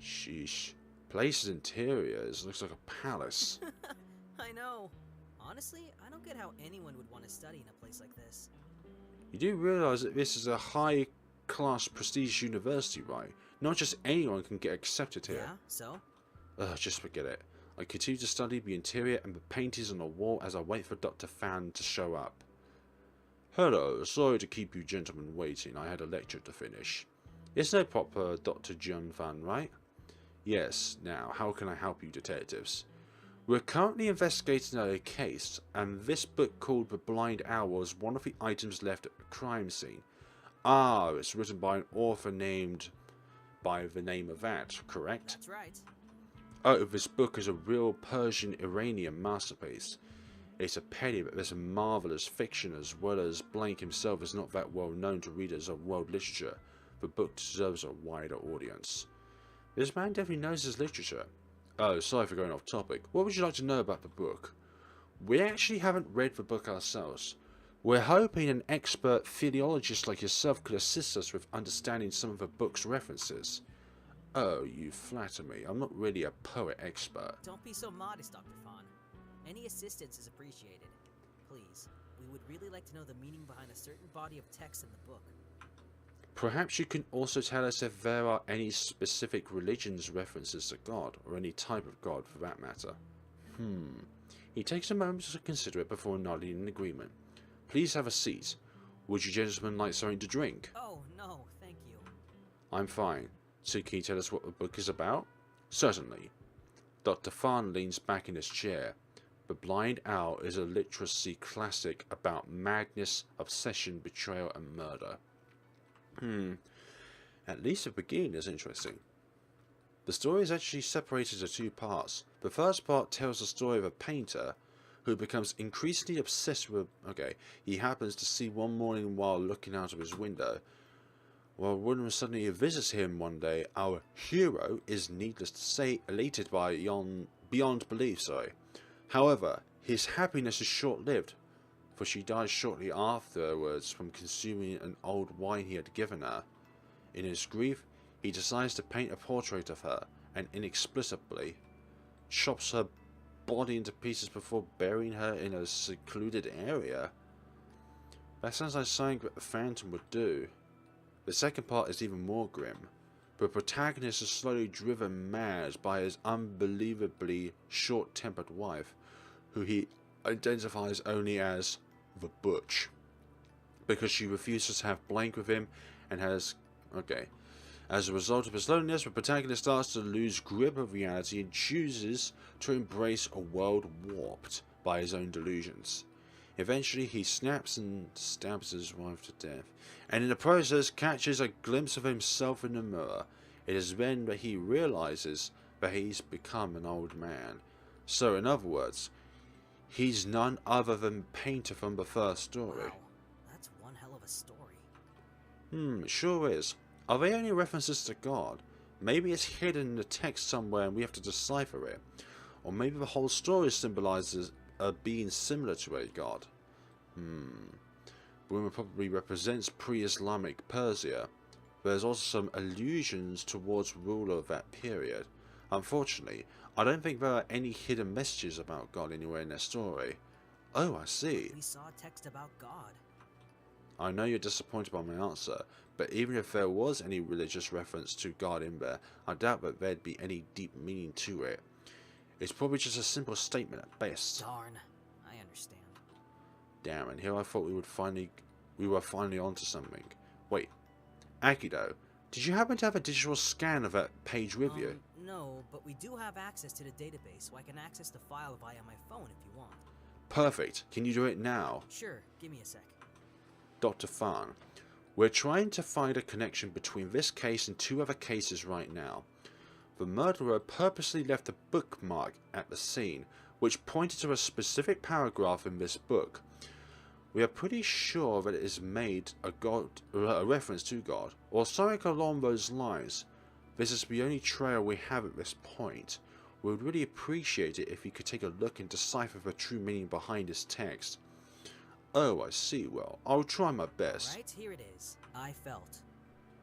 Sheesh. Place's interiors looks like a palace. I know. Honestly, I don't get how anyone would want to study in a place like this. You do realise that this is a high-class prestige university, right? Not just anyone can get accepted here. Yeah, so? Just forget it. I continue to study the interior and the paintings on the wall as I wait for Dr. Fan to show up. Hello, sorry to keep you gentlemen waiting. I had a lecture to finish. It's no proper Dr. Jun Fan, right? Yes, now, how can I help you detectives? We're currently investigating a case, and this book called The Blind Owl was one of the items left at the crime scene. Ah, it's written by an author named by the name of that, correct? That's right. Oh, this book is a real Persian Iranian masterpiece. It's a pity that this marvellous fiction, as well as Blank himself, is not that well known to readers of world literature. The book deserves a wider audience. This man definitely knows his literature. Oh, sorry for going off topic. What would you like to know about the book? We actually haven't read the book ourselves. We're hoping an expert philologist like yourself could assist us with understanding some of the book's references. Oh, you flatter me. I'm not really a poet expert. Don't be so modest, Dr. Fan. Any assistance is appreciated. Please, we would really like to know the meaning behind a certain body of text in the book. Perhaps you can also tell us if there are any specific religions references to God, or any type of God for that matter. He takes a moment to consider it before nodding in agreement. Please have a seat. Would you gentlemen like something to drink? Oh, no, thank you. I'm fine. So can you tell us what the book is about? Certainly. Dr. Fan leans back in his chair. The Blind Owl is a literacy classic about madness, obsession, betrayal, and murder. At least the beginning is interesting. The story is actually separated into 2 parts. The first part tells the story of a painter who becomes increasingly obsessed with... he happens to see one morning while looking out of his window. Well, when suddenly visits him one day, our hero is, needless to say, elated by beyond belief, However, his happiness is short-lived, for she dies shortly afterwards from consuming an old wine he had given her. In his grief, he decides to paint a portrait of her, and inexplicably chops her body into pieces before burying her in a secluded area. That sounds like something that the Phantom would do. The second part is even more grim. The protagonist is slowly driven mad by his unbelievably short-tempered wife, who he identifies only as the Butch, because she refuses to have Blank with him and has... As a result of his loneliness, the protagonist starts to lose grip of reality and chooses to embrace a world warped by his own delusions. Eventually, he snaps and stabs his wife to death, and in the process catches a glimpse of himself in the mirror. It is then that he realizes that he's become an old man. So, in other words, he's none other than Painter from the first story. Wow, that's one hell of a story. Sure is. Are they only references to God? Maybe it's hidden in the text somewhere and we have to decipher it. Or maybe the whole story symbolizes a being similar to a god. Burma probably represents pre-Islamic Persia. There's also some allusions towards ruler of that period. Unfortunately, I don't think there are any hidden messages about God anywhere in their story. Oh, I see. We saw a text about God. I know you're disappointed by my answer, but even if there was any religious reference to God in there, I doubt that there'd be any deep meaning to it. It's probably just a simple statement at best. Darn, I understand. Damn, and here I thought we were finally onto something. Wait, Akito, did you happen to have a digital scan of that page with you? No, but we do have access to the database, so I can access the file via my phone if you want. Perfect. Can you do it now? Sure, give me a sec. Dr. Fan, we're trying to find a connection between this case and 2 other cases right now. The murderer purposely left a bookmark at the scene, which pointed to a specific paragraph in this book. We are pretty sure that it is made a reference to God, or something along those lines. This is the only trail we have at this point. We would really appreciate it if you could take a look and decipher the true meaning behind this text. Oh, I see. Well, I'll try my best. Right, here it is. I felt.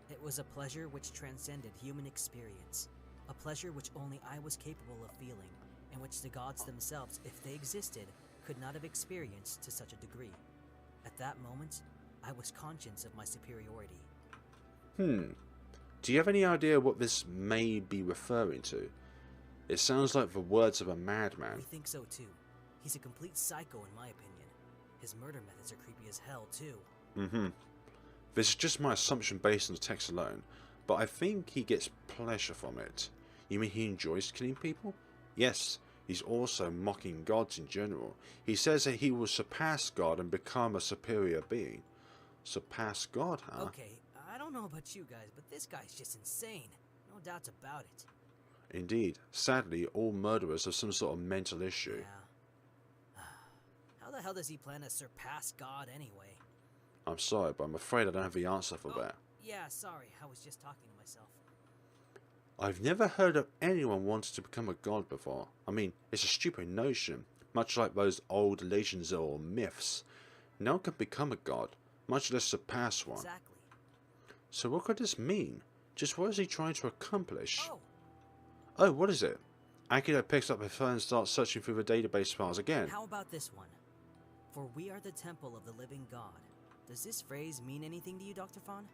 It was a pleasure which transcended human experience. A pleasure which only I was capable of feeling, and which the gods themselves, if they existed, could not have experienced to such a degree. At that moment, I was conscious of my superiority. Do you have any idea what this may be referring to? It sounds like the words of a madman. We think so too. He's a complete psycho in my opinion. His murder methods are creepy as hell too. This is just my assumption based on the text alone, but I think he gets pleasure from it. You mean he enjoys killing people? Yes, he's also mocking gods in general. He says that he will surpass God and become a superior being. Surpass God, huh? Okay, I don't know about you guys, but this guy's just insane. No doubts about it. Indeed. Sadly, all murderers have some sort of mental issue. Yeah. How the hell does he plan to surpass God anyway? I'm sorry, but I'm afraid I don't have the answer for that. Yeah, sorry. I was just talking to myself. I've never heard of anyone wanting to become a god before. I mean, it's a stupid notion, much like those old legends or myths. No one can become a god, much less surpass one. Exactly. So what could this mean? Just what is he trying to accomplish? Oh, Oh, what is it? Akito picks up his phone and starts searching through the database files again. how about this one? For we are the temple of the living God. Does this phrase mean anything to you, Dr. Fawn?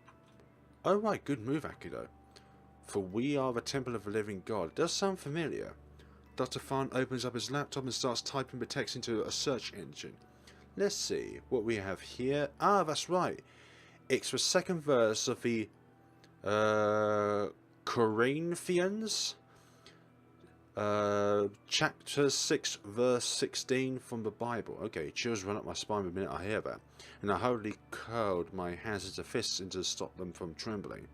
Oh right, good move, Akito. For we are the temple of the living God. It does sound familiar. Dr. Fan opens up his laptop and starts typing the text into a search engine. Let's see what we have here. Ah, that's right. It's the second verse of the Corinthians, chapter 6, verse 16 from the Bible. Okay, chills run up my spine the minute I hear that, and I hurriedly curled my hands into fists to stop them from trembling.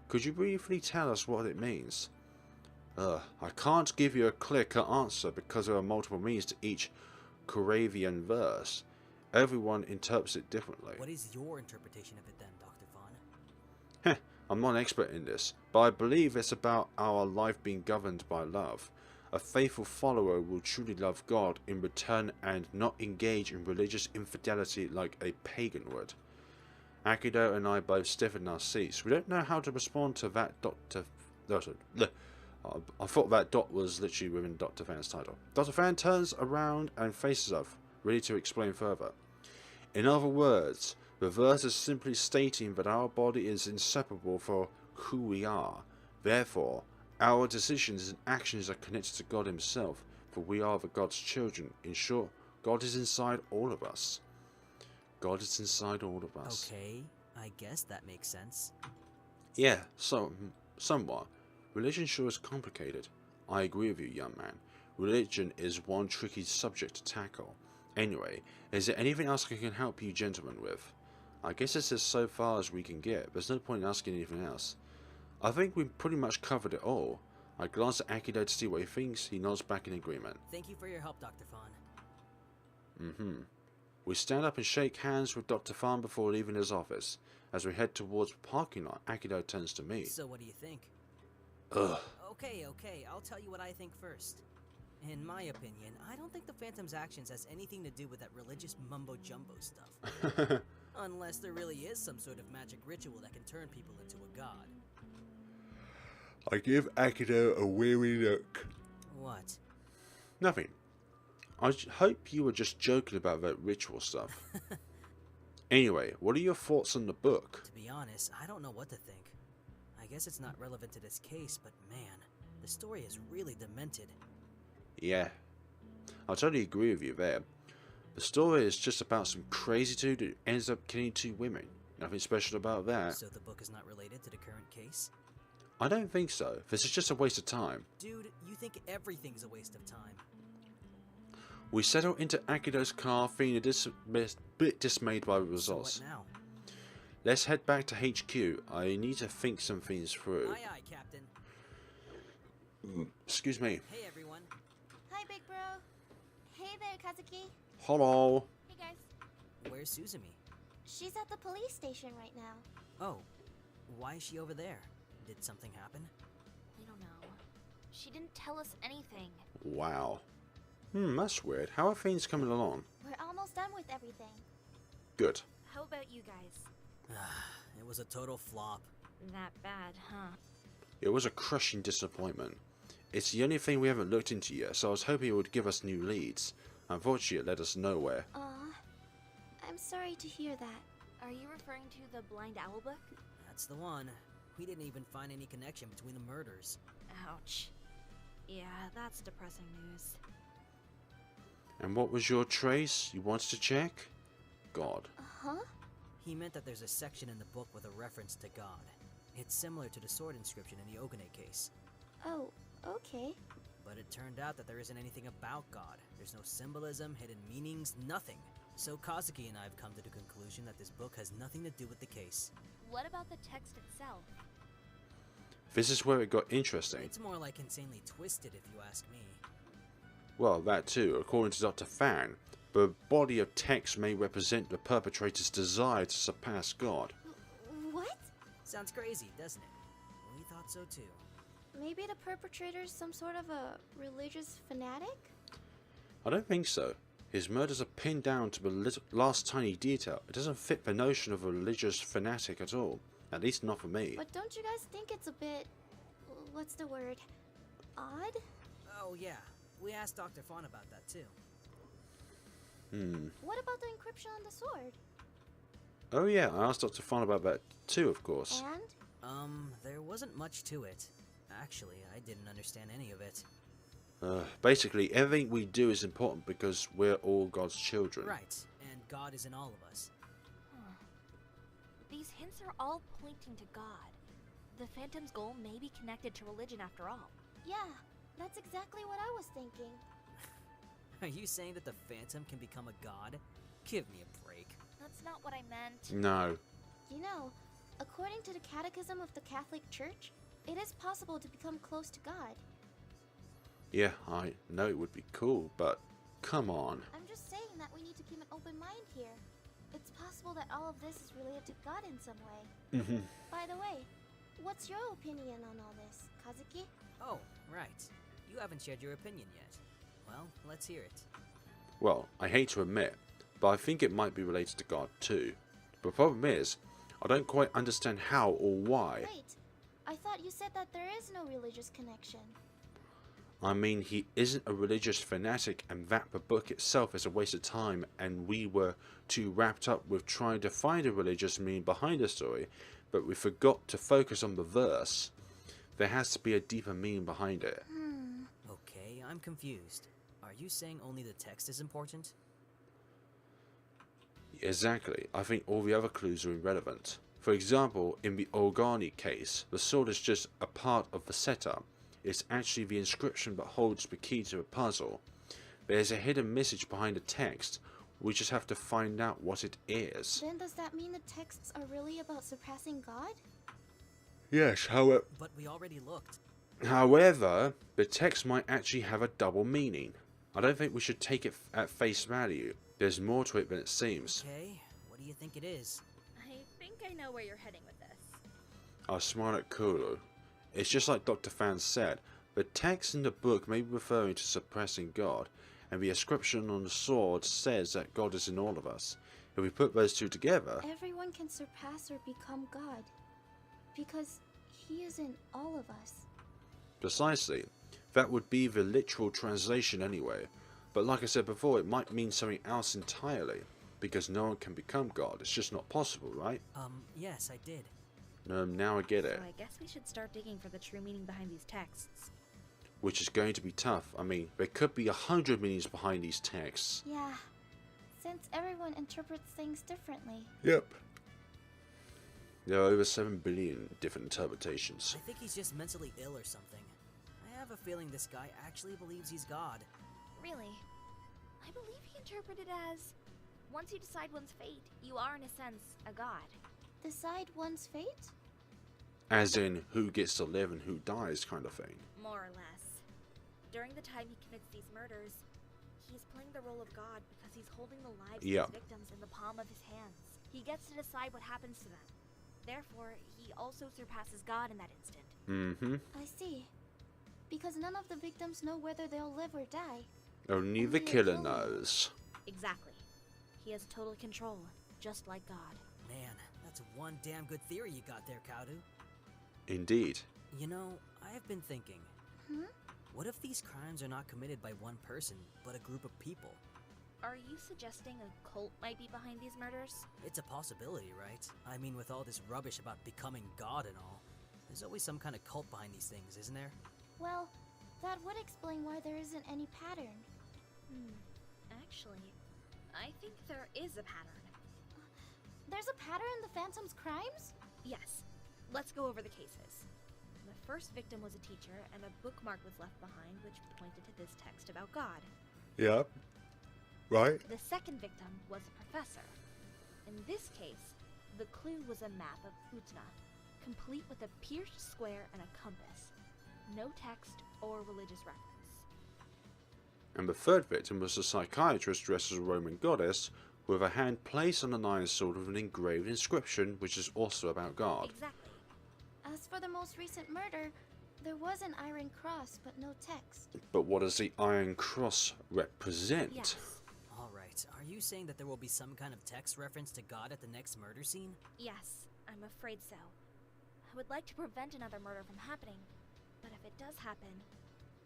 Could you briefly tell us what it means? I can't give you a clear-cut answer because there are multiple meanings to each Koravian verse. Everyone interprets it differently. What is your interpretation of it then, Dr. Fawn? Heh, I'm not an expert in this, but I believe it's about our life being governed by love. A faithful follower will truly love God in return and not engage in religious infidelity like a pagan would. Akito and I both stiffened our seats. We don't know how to respond to that I thought that dot was literally within Dr. Fan's title. Dr. Fan turns around and faces us, ready to explain further. In other words, the verse is simply stating that our body is inseparable from who we are. Therefore, our decisions and actions are connected to God himself, for we are the God's children. In short, God is inside all of us. God is inside all of us. Okay, I guess that makes sense. Yeah, somewhat. Religion sure is complicated. I agree with you, young man. Religion is one tricky subject to tackle. Anyway, is there anything else I can help you gentlemen with? I guess this is so far as we can get. There's no point in asking anything else. I think we've pretty much covered it all. I glance at Akito to see what he thinks. He nods back in agreement. Thank you for your help, Dr. Fawn. We stand up and shake hands with Dr. Fan before leaving his office. As we head towards the parking lot, Akito turns to me. So what do you think? Ugh. Okay, I'll tell you what I think first. In my opinion, I don't think the Phantom's actions has anything to do with that religious mumbo-jumbo stuff. Unless there really is some sort of magic ritual that can turn people into a god. I give Akito a weary look. What? Nothing. Hope you were just joking about that ritual stuff. Anyway, what are your thoughts on the book? To be honest, I don't know what to think. I guess it's not relevant to this case, but man, the story is really demented. Yeah, I totally agree with you there. The story is just about some crazy dude who ends up killing 2 women. Nothing special about that. So the book is not related to the current case? I don't think so. This is just a waste of time. Dude, you think everything's a waste of time. We settle into Akito's car, feeling a bit dismayed by the results. So what now? Let's head back to HQ. I need to think some things through. Aye aye, Captain. Excuse me. Hey everyone. Hi, big bro. Hey there, Kazuki. Hello. Hey, guys. Where's Suzumi? She's at the police station right now. Oh, why is she over there? Did something happen? We don't know. She didn't tell us anything. Wow. That's weird. How are things coming along? We're almost done with everything. Good. How about you guys? It was a total flop. That bad, huh? It was a crushing disappointment. It's the only thing we haven't looked into yet, so I was hoping it would give us new leads. Unfortunately, it led us nowhere. Aw, I'm sorry to hear that. Are you referring to the Blind Owl book? That's the one. We didn't even find any connection between the murders. Ouch. Yeah, that's depressing news. And what was your trace? You wanted to check? God. Huh? He meant that there's a section in the book with a reference to God. It's similar to the sword inscription in the Ogane case. Oh, okay. But it turned out that there isn't anything about God. There's no symbolism, hidden meanings, nothing. So Kazuki and I have come to the conclusion that this book has nothing to do with the case. What about the text itself? This is where it got interesting. It's more like insanely twisted if you ask me. Well, that too, according to Dr. Fan. The body of text may represent the perpetrator's desire to surpass God. What? Sounds crazy, doesn't it? We thought so too. Maybe the perpetrator's some sort of a religious fanatic? I don't think so. His murders are pinned down to the last tiny detail. It doesn't fit the notion of a religious fanatic at all. At least not for me. But don't you guys think it's a bit... what's the word? Odd? Oh yeah, we asked Dr. Fawn about that too. What about the encryption on the sword? Oh yeah, I asked Dr. Fawn about that too, of course. And? There wasn't much to it. Actually, I didn't understand any of it. Basically, everything we do is important because we're all God's children. Right, and God is in all of us. These hints are all pointing to God. The Phantom's goal may be connected to religion after all. Yeah, that's exactly what I was thinking. Are you saying that the Phantom can become a god? Give me a break. That's not what I meant. No. You know, according to the Catechism of the Catholic Church, it is possible to become close to God. Yeah, I know it would be cool, but come on. I'm just saying that we need to keep an open mind here. It's possible that all of this is related to God in some way. By the way, what's your opinion on all this, Kazuki? Oh, right. You haven't shared your opinion yet. Well, let's hear it. Well, I hate to admit, but I think it might be related to God too. The problem is, I don't quite understand how or why. Wait, I thought you said that there is no religious connection. I mean, he isn't a religious fanatic, and that the book itself is a waste of time, and we were too wrapped up with trying to find a religious meaning behind the story, but we forgot to focus on the verse. There has to be a deeper meaning behind it. Okay, I'm confused. Are you saying only the text is important? Exactly. I think all the other clues are irrelevant. For example, in the Ogane case, the sword is just a part of the setup. It's actually the inscription that holds the key to the puzzle. There's a hidden message behind the text. We just have to find out what it is. Then does that mean the texts are really about surpassing God? Yes, however... But we already looked. However, the text might actually have a double meaning. I don't think we should take it at face value. There's more to it than it seems. Okay, what do you think it is? I think I know where you're heading with this. I smile at Kulu. It's just like Dr. Fan said. The text in the book may be referring to suppressing God, and the inscription on the sword says that God is in all of us. If we put those two together... Everyone can surpass or become God, because he is in all of us. Precisely. That would be the literal translation anyway. But like I said before, it might mean something else entirely. Because no one can become God. It's just not possible, right? Yes, I did. Now I get it. So I guess we should start digging for the true meaning behind these texts. Which is going to be tough. I mean, there could be 100 meanings behind these texts. Yeah, since everyone interprets things differently. Yep. There are over 7 billion different interpretations. I think he's just mentally ill or something. I have a feeling this guy actually believes he's God. Really? I believe he interpreted as, once you decide one's fate, you are in a sense a god. Decide one's fate? As in, who gets to live and who dies kind of thing. More or less. During the time he commits these murders, he's playing the role of God because he's holding the lives of his victims in the palm of his hands. He gets to decide what happens to them. Therefore, he also surpasses God in that instant. Mm-hmm. I see. Because none of the victims know whether they'll live or die. Only the killer knows. Exactly. He has total control, just like God. Man, that's one damn good theory you got there, Kaudu. Indeed. You know, I've been thinking. What if these crimes are not committed by one person, but a group of people? Are you suggesting a cult might be behind these murders? It's a possibility, right? I mean, with all this rubbish about becoming God and all, there's always some kind of cult behind these things, isn't there? Well, that would explain why there isn't any pattern. Actually, I think there is a pattern. There's a pattern in the Phantom's crimes? Yes. Let's go over the cases. The first victim was a teacher, and a bookmark was left behind which pointed to this text about God. Yep. Right. The second victim was a professor. In this case, the clue was a map of Utna, complete with a pierced square and a compass. No text or religious reference. And the third victim was a psychiatrist dressed as a Roman goddess with a hand placed on an iron sword with an engraved inscription which is also about God. Exactly. As for the most recent murder, there was an iron cross, but no text. But what does the Iron Cross represent? Yes. Alright, are you saying that there will be some kind of text reference to God at the next murder scene? Yes, I'm afraid so. I would like to prevent another murder from happening, but if it does happen,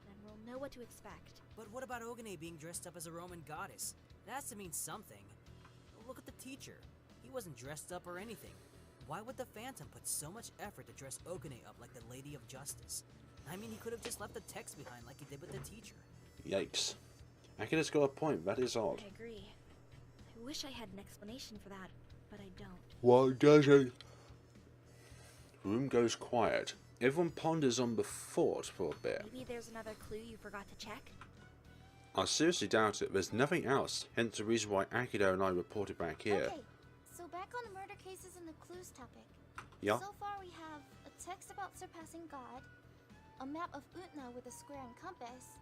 then we'll know what to expect. But what about Ogane being dressed up as a Roman goddess? That has to mean something. Look at the teacher. He wasn't dressed up or anything. Why would the Phantom put so much effort to dress Ogane up like the Lady of Justice? I mean, he could have just left the text behind like he did with the teacher. Yikes. Akito's got a point, that is odd. I agree. I wish I had an explanation for that, but I don't. Why doesn't? Room goes quiet. Everyone ponders on the thought for a bit. Maybe there's another clue you forgot to check? I seriously doubt it. There's nothing else, hence the reason why Akito and I reported back here. Okay, so back on the murder cases and the clues topic. Yeah? So far we have a text about surpassing God, a map of Utna with a square and compass,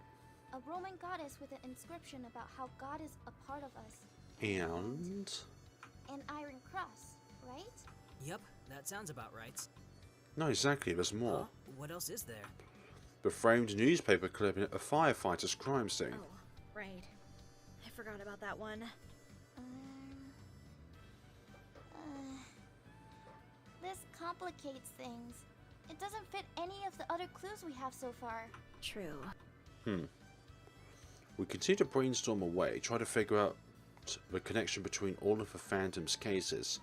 a Roman goddess with an inscription about how God is a part of us, And... an iron cross, right? Yep, that sounds about right. No, exactly, there's more. Huh? What else is there? The framed newspaper clipping at a firefighter's crime scene. Oh, right. I forgot about that one. This complicates things. It doesn't fit any of the other clues we have so far. True. We continue to brainstorm away, try to figure out the connection between all of the Phantom's cases,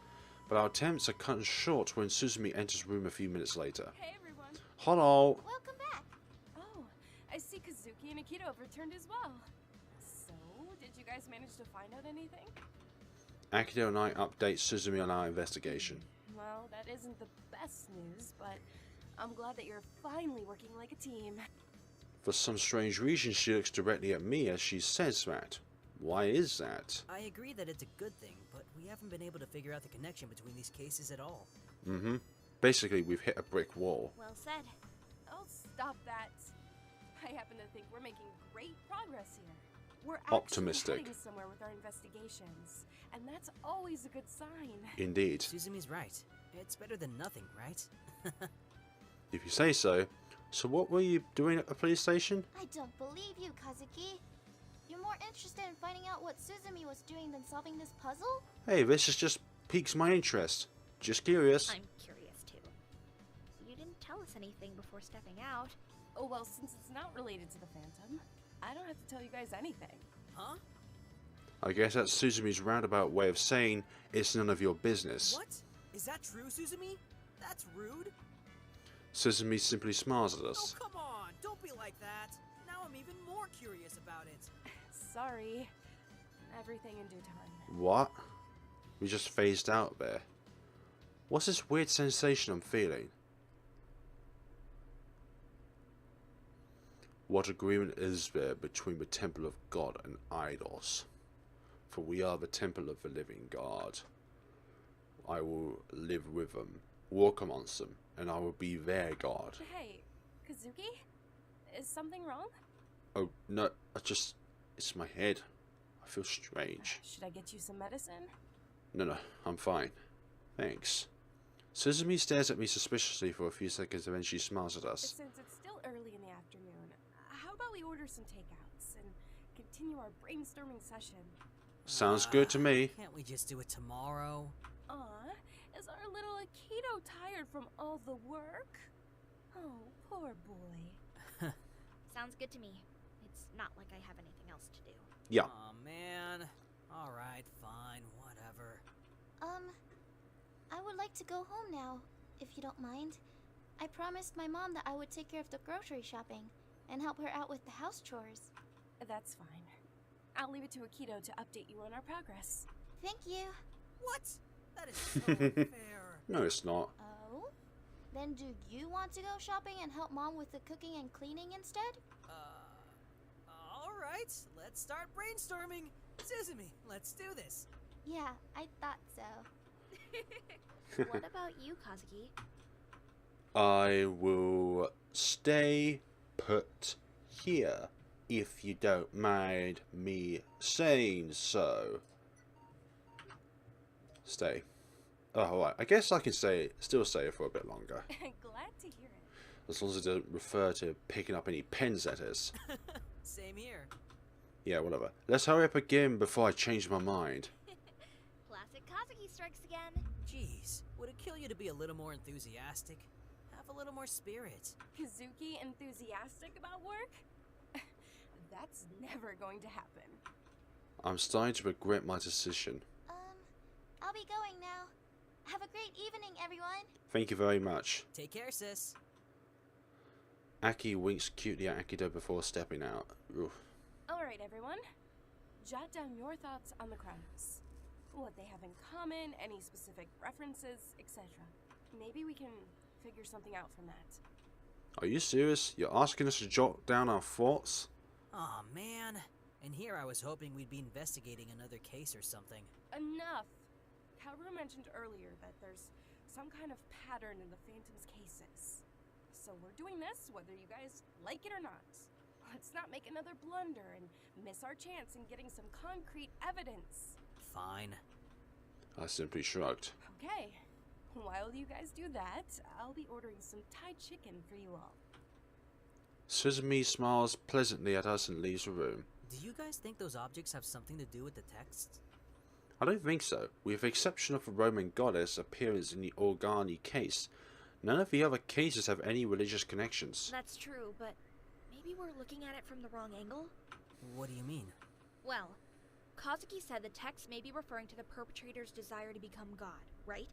but our attempts are cut short when Suzumi enters the room a few minutes later. Hey everyone. Hello! Welcome back! Oh, I see Kazuki and Akito have returned as well. So, did you guys manage to find out anything? Akito and I update Suzumi on our investigation. Well, that isn't the best news, but I'm glad that you're finally working like a team. For some strange reason, she looks directly at me as she says that. Why is that? I agree that it's a good thing, but we haven't been able to figure out the connection between these cases at all. Basically, we've hit a brick wall. Well said. Oh, stop that. I happen to think we're making great progress here. We're actually Optimistic. heading somewhere with our investigations, and that's always a good sign. Indeed. Suzumi's right. It's better than nothing, right? If you say so. So what were you doing at the police station? I don't believe you, Kazuki. You're more interested in finding out what Suzumi was doing than solving this puzzle? Hey, this is just piques my interest. Just curious. I'm curious too. You didn't tell us anything before stepping out. Oh, well, since it's not related to the Phantom, I don't have to tell you guys anything. Huh? I guess that's Suzumi's roundabout way of saying it's none of your business. What? Is that true, Suzumi? That's rude. Suzumi simply smiles at us. Oh, come on. Don't be like that. Now I'm even more curious about it. Sorry. Everything in due time. What? We just phased out there. What's this weird sensation I'm feeling? What agreement is there between the temple of God and idols? For we are the temple of the living God. I will live with them, walk amongst them, and I will be their God. Hey, Kazuki? Is something wrong? Oh, no, it's my head. I feel strange. Should I get you some medicine? No, I'm fine. Thanks. Suzumi stares at me suspiciously for a few seconds and then she smiles at us. Since it's still early in the afternoon, how about we order some takeouts and continue our brainstorming session? Sounds good to me. Can't we just do it tomorrow? Is our little Akito tired from all the work? Oh, poor boy. Sounds good to me. It's not like I have anything else to do. Yeah. Aw, man. Alright, fine, whatever. I would like to go home now, if you don't mind. I promised my mom that I would take care of the grocery shopping and help her out with the house chores. That's fine. I'll leave it to Akito to update you on our progress. Thank you. What? That is so unfair. No, it's not. Oh? Then do you want to go shopping and help mom with the cooking and cleaning instead? Alright, let's start brainstorming. Suzumi, let's do this. Yeah, I thought so. What about you, Kazuki? I will stay put here, if you don't mind me saying so. Stay. Oh, alright. I guess I can still stay for a bit longer. Glad to hear it. As long as it doesn't refer to picking up any pens, that is. Same here. Yeah, whatever. Let's hurry up again before I change my mind. Classic Kazuki strikes again. Jeez, would it kill you to be a little more enthusiastic? Have a little more spirit. Kazuki enthusiastic about work? That's never going to happen. I'm starting to regret my decision. I'll be going now. Have a great evening, everyone. Thank you very much. Take care, sis. Aki winks cutely at Akito before stepping out. Oof. Alright, everyone. Jot down your thoughts on the Chronicles. What they have in common, any specific references, etc. Maybe we can figure something out from that. Are you serious? You're asking us to jot down our thoughts? Aw, man. And here I was hoping we'd be investigating another case or something. Enough! Kaoru mentioned earlier that there's some kind of pattern in the Phantom's cases. So we're doing this whether you guys like it or not. Let's not make another blunder and miss our chance in getting some concrete evidence. Fine. I simply shrugged. Okay. While you guys do that, I'll be ordering some Thai chicken for you all. Suzumi smiles pleasantly at us and leaves the room. Do you guys think those objects have something to do with the text? I don't think so. With the exception of the Roman goddess appearance in the Organi case, none of the other cases have any religious connections. That's true, but maybe we're looking at it from the wrong angle? What do you mean? Well, Kazuki said the text may be referring to the perpetrator's desire to become God, right?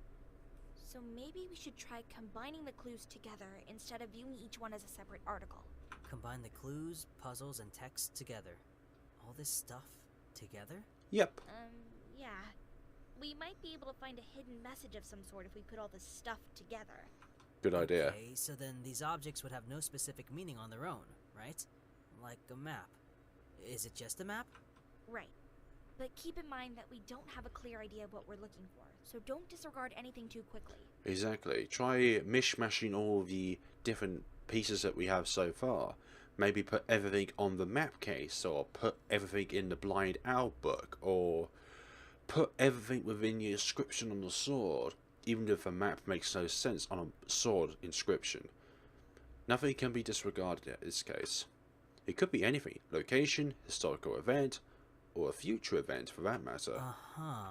So maybe we should try combining the clues together instead of viewing each one as a separate article. Combine the clues, puzzles, and text together. All this stuff together? Yep. Yeah. We might be able to find a hidden message of some sort if we put all this stuff together. Good idea. Okay, so then these objects would have no specific meaning on their own, right? Like a map. Is it just a map? Right. But keep in mind that we don't have a clear idea of what we're looking for, so don't disregard anything too quickly. Exactly. Try mishmashing all the different pieces that we have so far. Maybe put everything on the map case, or put everything in the Blind Owl book, or put everything within the inscription on the sword, even if the map makes no sense on a sword inscription. Nothing can be disregarded in this case. It could be anything, location, historical event, or a future event for that matter. Uh-huh.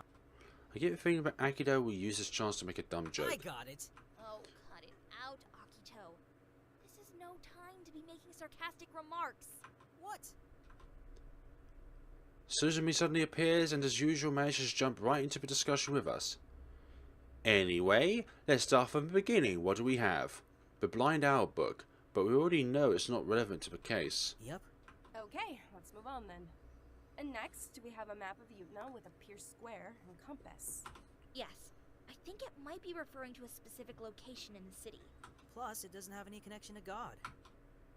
I get the feeling that Akito will use this chance to make a dumb joke. I got it. Oh, cut it out, Akito. This is no time to be making sarcastic remarks. What? Suzumi suddenly appears and as usual manages to jump right into the discussion with us. Anyway, let's start from the beginning. What do we have? The Blind Owl book, but we already know it's not relevant to the case. Yep. Okay, let's move on then. And next, we have a map of Utna with a pierced square and compass. Yes, I think it might be referring to a specific location in the city. Plus, it doesn't have any connection to God.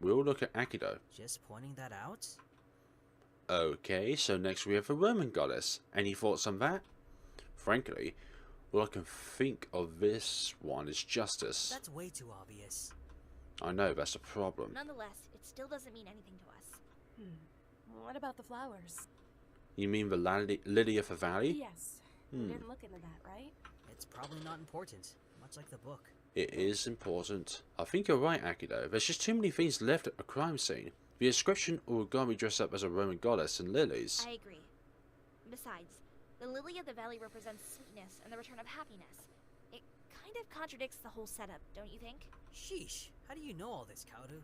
We'll look at Akito. Just pointing that out? Okay, so next we have the Roman goddess. Any thoughts on that? Frankly, all I can think of this one is justice. That's way too obvious. I know, that's a problem. Nonetheless, it still doesn't mean anything to us. What about the flowers? You mean the lily of the valley? Yes. You didn't look into that, right? It's probably not important, much like the book. It is important. I think you're right, Akito. There's just too many things left at a crime scene. The inscription origami dressed up as a Roman goddess and lilies. I agree. Besides, the lily of the valley represents sweetness and the return of happiness. It kind of contradicts the whole setup, don't you think? Sheesh, how do you know all this, Kaoru?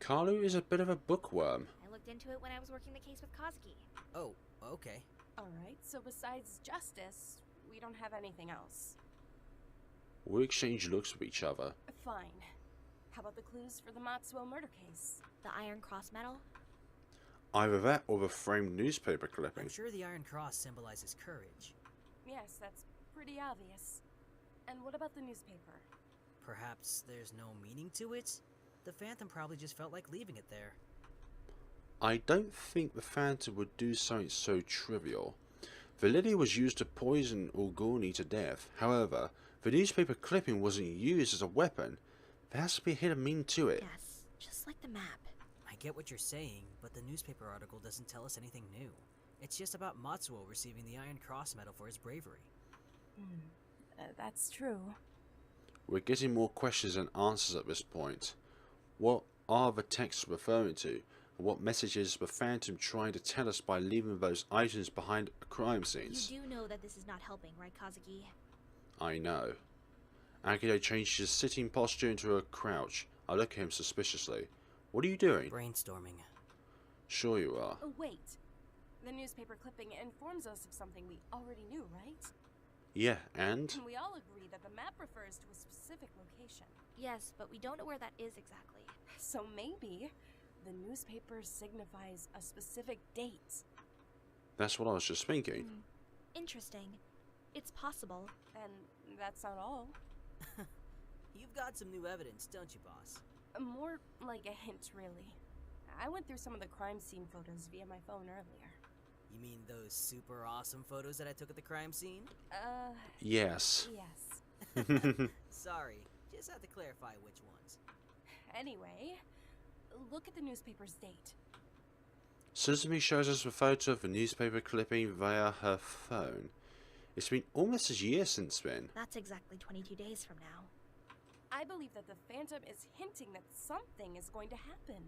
Kalu is a bit of a bookworm. I looked into it when I was working the case with Kazuki. Oh, okay. Alright, so besides justice, we don't have anything else. We exchange looks with each other. Fine. How about the clues for the Matsuo murder case? The Iron Cross medal? Either that or the framed newspaper I'm clipping. sure the Iron Cross symbolizes courage. Yes, that's pretty obvious. And what about the newspaper? Perhaps there's no meaning to it? The Phantom probably just felt like leaving it there. I don't think the Phantom would do something so trivial. The lily was used to poison Oguni to death. However, the newspaper clipping wasn't used as a weapon. There has to be a hidden meaning to it. Yes, just like the map. I get what you're saying, but the newspaper article doesn't tell us anything new. It's just about Matsuo receiving the Iron Cross medal for his bravery. That's true. We're getting more questions than answers at this point. What are the texts referring to? And what messages is the Phantom trying to tell us by leaving those items behind crime scenes? You do know that this is not helping, right, Kazuki? I know. Akito changes his sitting posture into a crouch. I look at him suspiciously. What are you doing? Brainstorming. Sure you are. Oh, wait. The newspaper clipping informs us of something we already knew, right? Yeah, and? And we all agree that the map refers to a specific location. Yes, but we don't know where that is exactly. So maybe the newspaper signifies a specific date. That's what I was just thinking. Interesting. It's possible. And that's not all. You've got some new evidence, don't you, boss? More like a hint, really. I went through some of the crime scene photos via my phone earlier. You mean those super awesome photos that I took at the crime scene? Yes. Yes. Sorry, just had to clarify which ones. Anyway, look at the newspaper's date. Suzumi shows us a photo of a newspaper clipping via her phone. It's been almost a year since then. That's exactly 22 days from now. I believe that the Phantom is hinting that something is going to happen.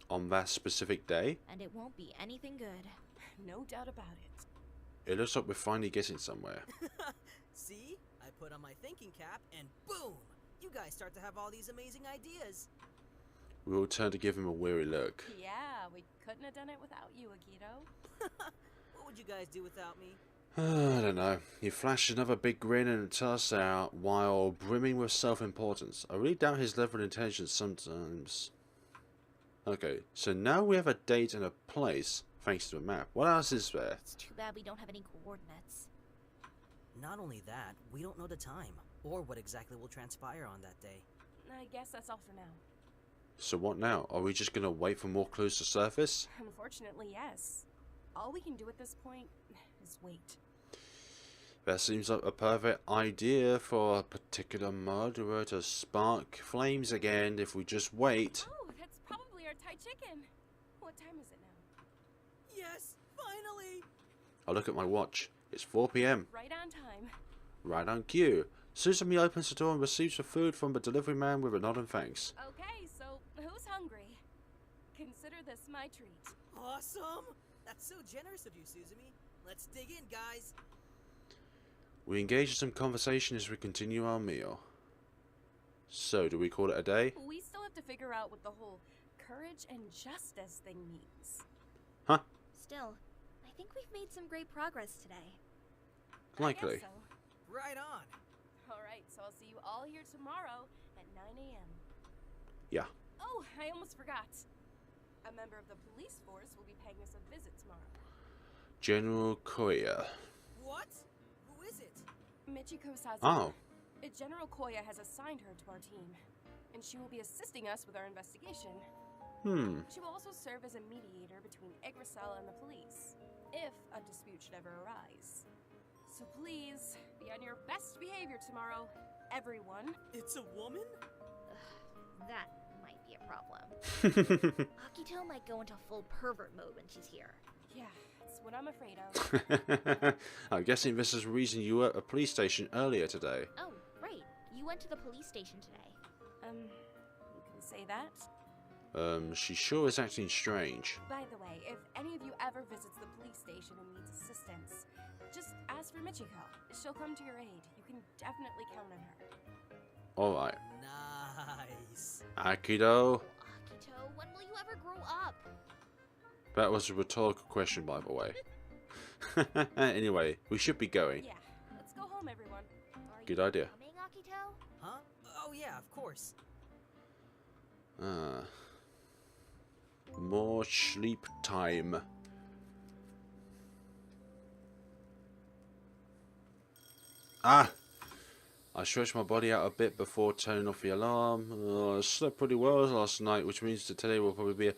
On that specific day, And it won't be anything good. No doubt about it. it looks like we're finally getting somewhere. See? I put on my thinking cap and boom! You guys start to have all these amazing ideas. We all turn to give him a weary look. Yeah, we couldn't have done it without you, Akito. What would you guys do without me? I don't know. He flashes another big grin and tosses out while brimming with self-importance. I really doubt his level of intelligence sometimes. Okay, so now we have a date and a place, thanks to a map. What else is there? It's too bad we don't have any coordinates. Not only that, we don't know the time, or what exactly will transpire on that day. I guess that's all for now. So what now? Are we just gonna wait for more clues to surface? Unfortunately, yes. All we can do at this point is wait. That seems like a perfect idea for a particular murderer to spark flames again if we just wait. Oh, that's probably our Thai chicken. What time is it now? Yes, finally! I look at my watch. It's 4 PM. Right on time. Right on cue. Suzumi opens the door and receives the food from the delivery man with a nod and thanks. Okay, so this my treat. Awesome! That's so generous of you, Suzumi. Let's dig in, guys. We engage in some conversation as we continue our meal. So, do we call it a day? We still have to figure out what the whole courage and justice thing means. Huh? Still, I think we've made some great progress today. Likely. I guess so. Right on. Alright, so I'll see you all here tomorrow at 9 a.m. Yeah. Oh, I almost forgot. A member of the police force will be paying us a visit tomorrow. General Koya. What? Who is it? Michiko Sazaki. Oh. General Koya has assigned her to our team, and she will be assisting us with our investigation. She will also serve as a mediator between Igrasil and the police, if a dispute should ever arise. So please, be on your best behavior tomorrow, everyone. It's a woman? That might be a problem. Akito might go into full pervert mode when she's here. Yeah, that's what I'm afraid of. I'm guessing this is the reason you were at a police station earlier today. Oh, right. You went to the police station today. You can say that. She sure is acting strange. By the way, if any of you ever visits the police station and needs assistance, just ask for Michiko. She'll come to your aid. You can definitely count on her. Alright. Nice. Akito. Akito, when will you ever grow up? That was a rhetorical question, by the way. Anyway, we should be going. Yeah, let's go home, everyone. Are Good you idea. coming, Akito? Huh? Oh yeah, of course. More sleep time. Ah! I stretched my body out a bit before turning off the alarm. I slept pretty well last night, which means that today will probably be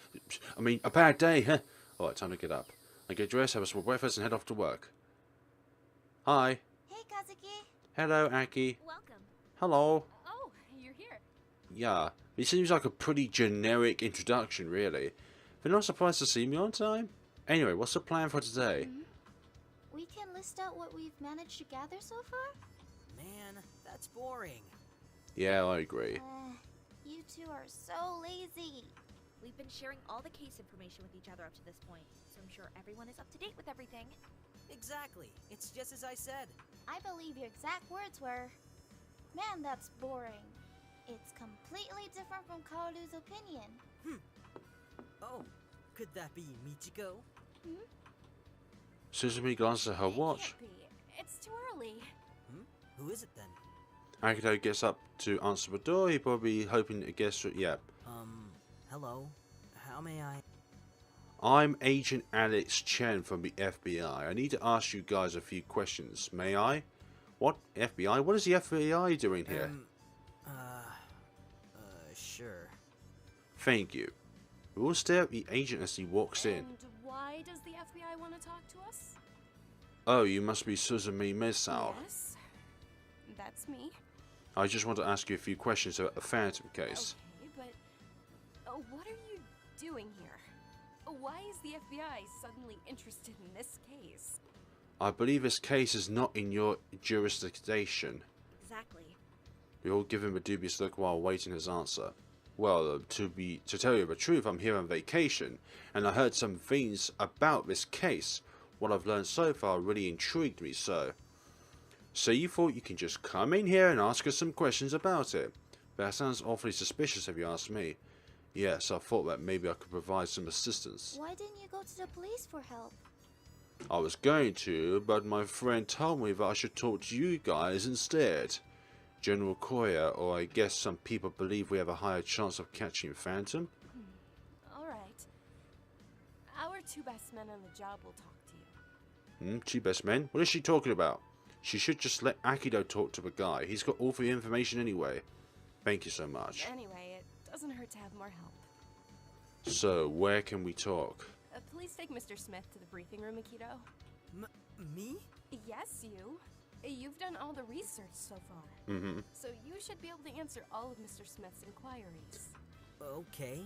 a bad day, huh? Alright, time to get up. I get dressed, have a small breakfast, and head off to work. Hi. Hey, Kazuki. Hello, Aki. Welcome. Hello. Oh, you're here. Yeah, it seems like a pretty generic introduction, really. They're not surprised to see me on time? Anyway, what's the plan for today? We can list out what we've managed to gather so far? Man, that's boring. Yeah, I agree. You two are so lazy. We've been sharing all the case information with each other up to this point, so I'm sure everyone is up to date with everything. Exactly. It's just as I said. I believe your exact words were, "Man, that's boring." It's completely different from Kaoru's opinion. Oh, could that be Michiko? Suzumi glances at her It watch. can't be. It's too early. Who is it then? Akito gets up to answer the door. He probably hoping to guess. Yeah. Hello. How may I? I'm Agent Alex Chen from the FBI. I need to ask you guys a few questions. May I? What? FBI? What is the FBI doing here? Sure. Thank you. We all stare at the agent as he walks in. And why does the FBI want to talk to us? Oh, you must be Suzumi Misao. Yes, that's me. I just want to ask you a few questions about the Phantom case. Okay, but what are you doing here? Why is the FBI suddenly interested in this case? I believe this case is not in your jurisdiction. Exactly. We all give him a dubious look while waiting his answer. Well, to tell you the truth, I'm here on vacation, and I heard some things about this case. What I've learned so far really intrigued me, so you thought you can just come in here and ask us some questions about it? That sounds awfully suspicious if you ask me. Yes, I thought that maybe I could provide some assistance. Why didn't you go to the police for help? I was going to, but my friend told me that I should talk to you guys instead. General Koya, or I guess some people believe we have a higher chance of catching Phantom? Alright. Our two best men on the job will talk to you. Two best men? What is she talking about? She should just let Akito talk to the guy. He's got all the information anyway. Thank you so much. Anyway, it doesn't hurt to have more help. So, where can we talk? Please take Mr. Smith to the briefing room, Akito. Me? Yes, you. You've done all the research so far. So you should be able to answer all of Mr. Smith's inquiries. Okay.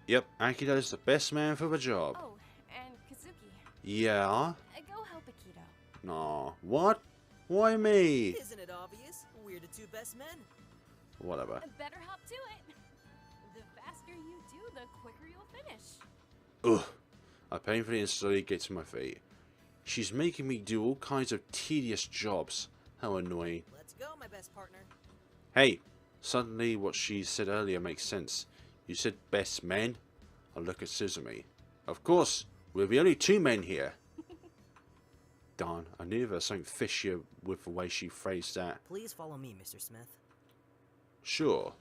Yep, Akito's the best man for the job. Oh, and Kazuki. Yeah? Go help Akito. Nah, what? Why me? Isn't it obvious? We're the two best men. Whatever. Better hop to it. The faster you do, the quicker you'll finish. Ugh. I painfully and slowly get to my feet. She's making me do all kinds of tedious jobs. How annoying. Let's go, my best partner. Hey, suddenly what she said earlier makes sense. You said best men? I look at Suzumi. Of course, we're the only two men here. Darn, I knew there was something fishier with the way she phrased that. Please follow me, Mr. Smith. Sure.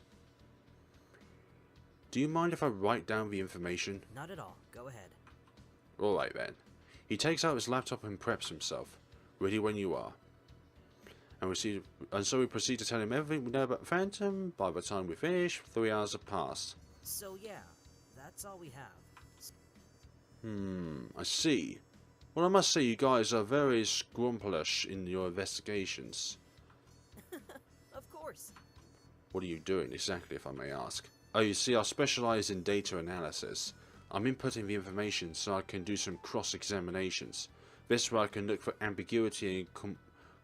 Do you mind if I write down the information? Not at all. Go ahead. Alright then. He takes out his laptop and preps himself. Ready when you are. And so we proceed to tell him everything we know about Phantom. By the time we finish, 3 hours have passed. So yeah, that's all we have. I see. Well, I must say you guys are very scrumptious in your investigations. Of course. What are you doing exactly, if I may ask? Oh, you see, I specialise in data analysis. I'm inputting the information so I can do some cross-examinations. This way I can look for ambiguity and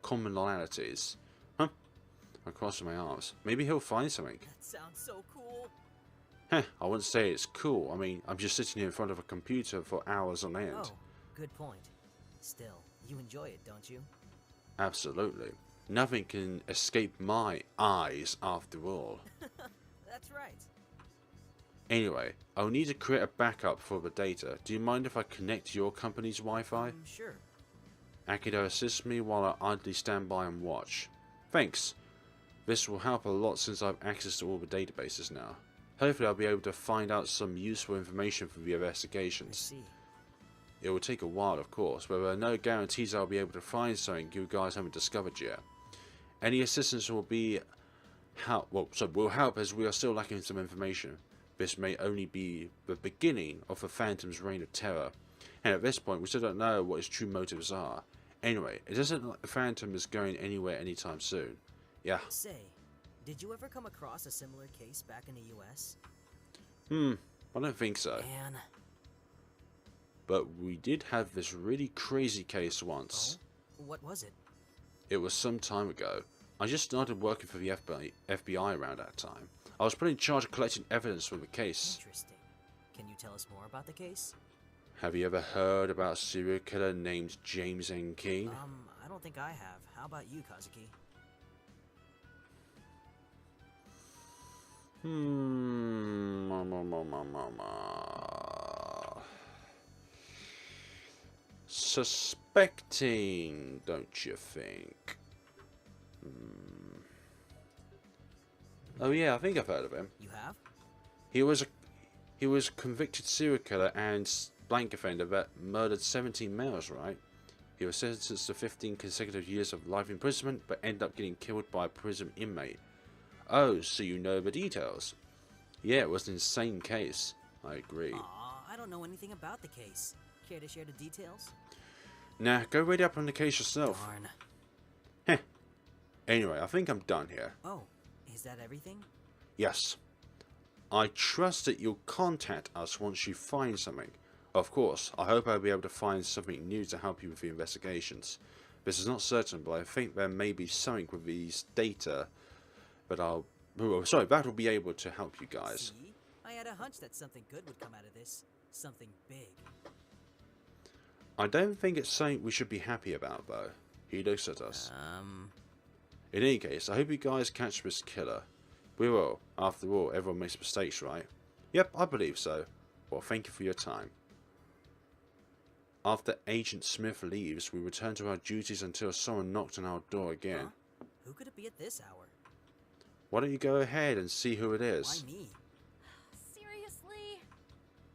commonalities. Huh? I cross my arms. Maybe he'll find something. That sounds so cool. Heh, I wouldn't say it's cool. I mean, I'm just sitting here in front of a computer for hours on end. Oh, good point. Still, you enjoy it, don't you? Absolutely. Nothing can escape my eyes after all. That's right. Anyway, I'll need to create a backup for the data. Do you mind if I connect to your company's Wi-Fi? Sure. Akito assists me while I idly stand by and watch. Thanks. This will help a lot since I have access to all the databases now. Hopefully I'll be able to find out some useful information for the I investigations. see. It will take a while, of course, but there are no guarantees I'll be able to find something you guys haven't discovered yet. Any assistance will help as we are still lacking some information. This may only be the beginning of the Phantom's reign of terror, and at this point we still don't know what his true motives are. Anyway, it doesn't look like the Phantom is going anywhere anytime soon. Yeah. Say, did you ever come across a similar case back in the US? I don't think so. Man. But we did have this really crazy case once. Oh? What was it? It was some time ago. I just started working for the FBI around that time. I was put in charge of collecting evidence from the case. Interesting. Can you tell us more about the case? Have you ever heard about a serial killer named James N. King? I don't think I have. How about you, Kazuki? Suspecting, don't you think? Oh yeah, I think I've heard of him. You have? He was a convicted serial killer and blank offender that murdered 17 males, right? He was sentenced to 15 consecutive years of life imprisonment, but ended up getting killed by a prison inmate. Oh, so you know the details. Yeah, it was an insane case. I agree. Aw, I don't know anything about the case. Care to share the details? Nah, go read up on the case yourself. Darn. Heh. Anyway, I think I'm done here. Oh, is that everything? Yes. I trust that you'll contact us once you find something. Of course, I hope I'll be able to find something new to help you with the investigations. This is not certain, but I think there may be something with these data that that will be able to help you guys. See? I had a hunch that something good would come out of this. Something big. I don't think it's something we should be happy about, though. He looks at us. In any case, I hope you guys catch this killer. We will. After all, everyone makes mistakes, right? Yep, I believe so. Well, thank you for your time. After Agent Smith leaves, we return to our duties until someone knocks on our door again. Huh? Who could it be at this hour? Why don't you go ahead and see who it is? Why me? Seriously?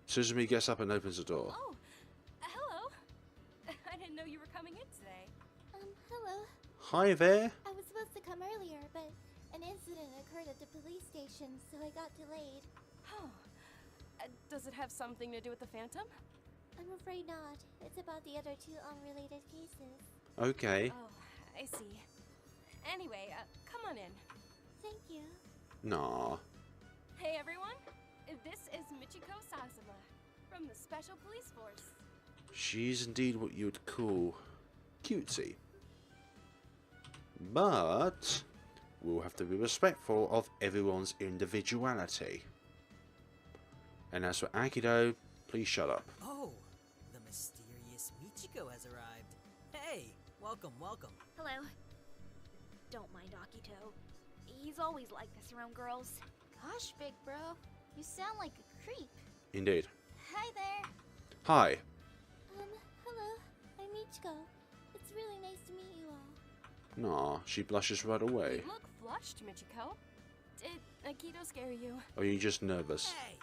Suzumi gets up and opens the door. Oh, hello. I didn't know you were coming in today. Hello. Hi there. I was supposed to come earlier, but an incident occurred at the police station, so I got delayed. Oh. Does it have something to do with the Phantom? I'm afraid not. It's about the other two unrelated cases. Okay. Oh, I see. Anyway, come on in. Thank you. Nah. Hey everyone, this is Michiko Sazuma from the Special Police Force. She's indeed what you'd call cutesy. But we'll have to be respectful of everyone's individuality. And as for Akito, please shut up. Oh, the mysterious Michiko has arrived. Hey, welcome, welcome. Hello. Don't mind Akito. He's always like this around girls. Gosh, big bro, you sound like a creep. Indeed. Hi there. Hi. Hello. I'm Michiko. It's really nice to meet you all. Nah, she blushes right away. You look flushed, Michiko. Did Akito scare you? Or are you just nervous? Hey!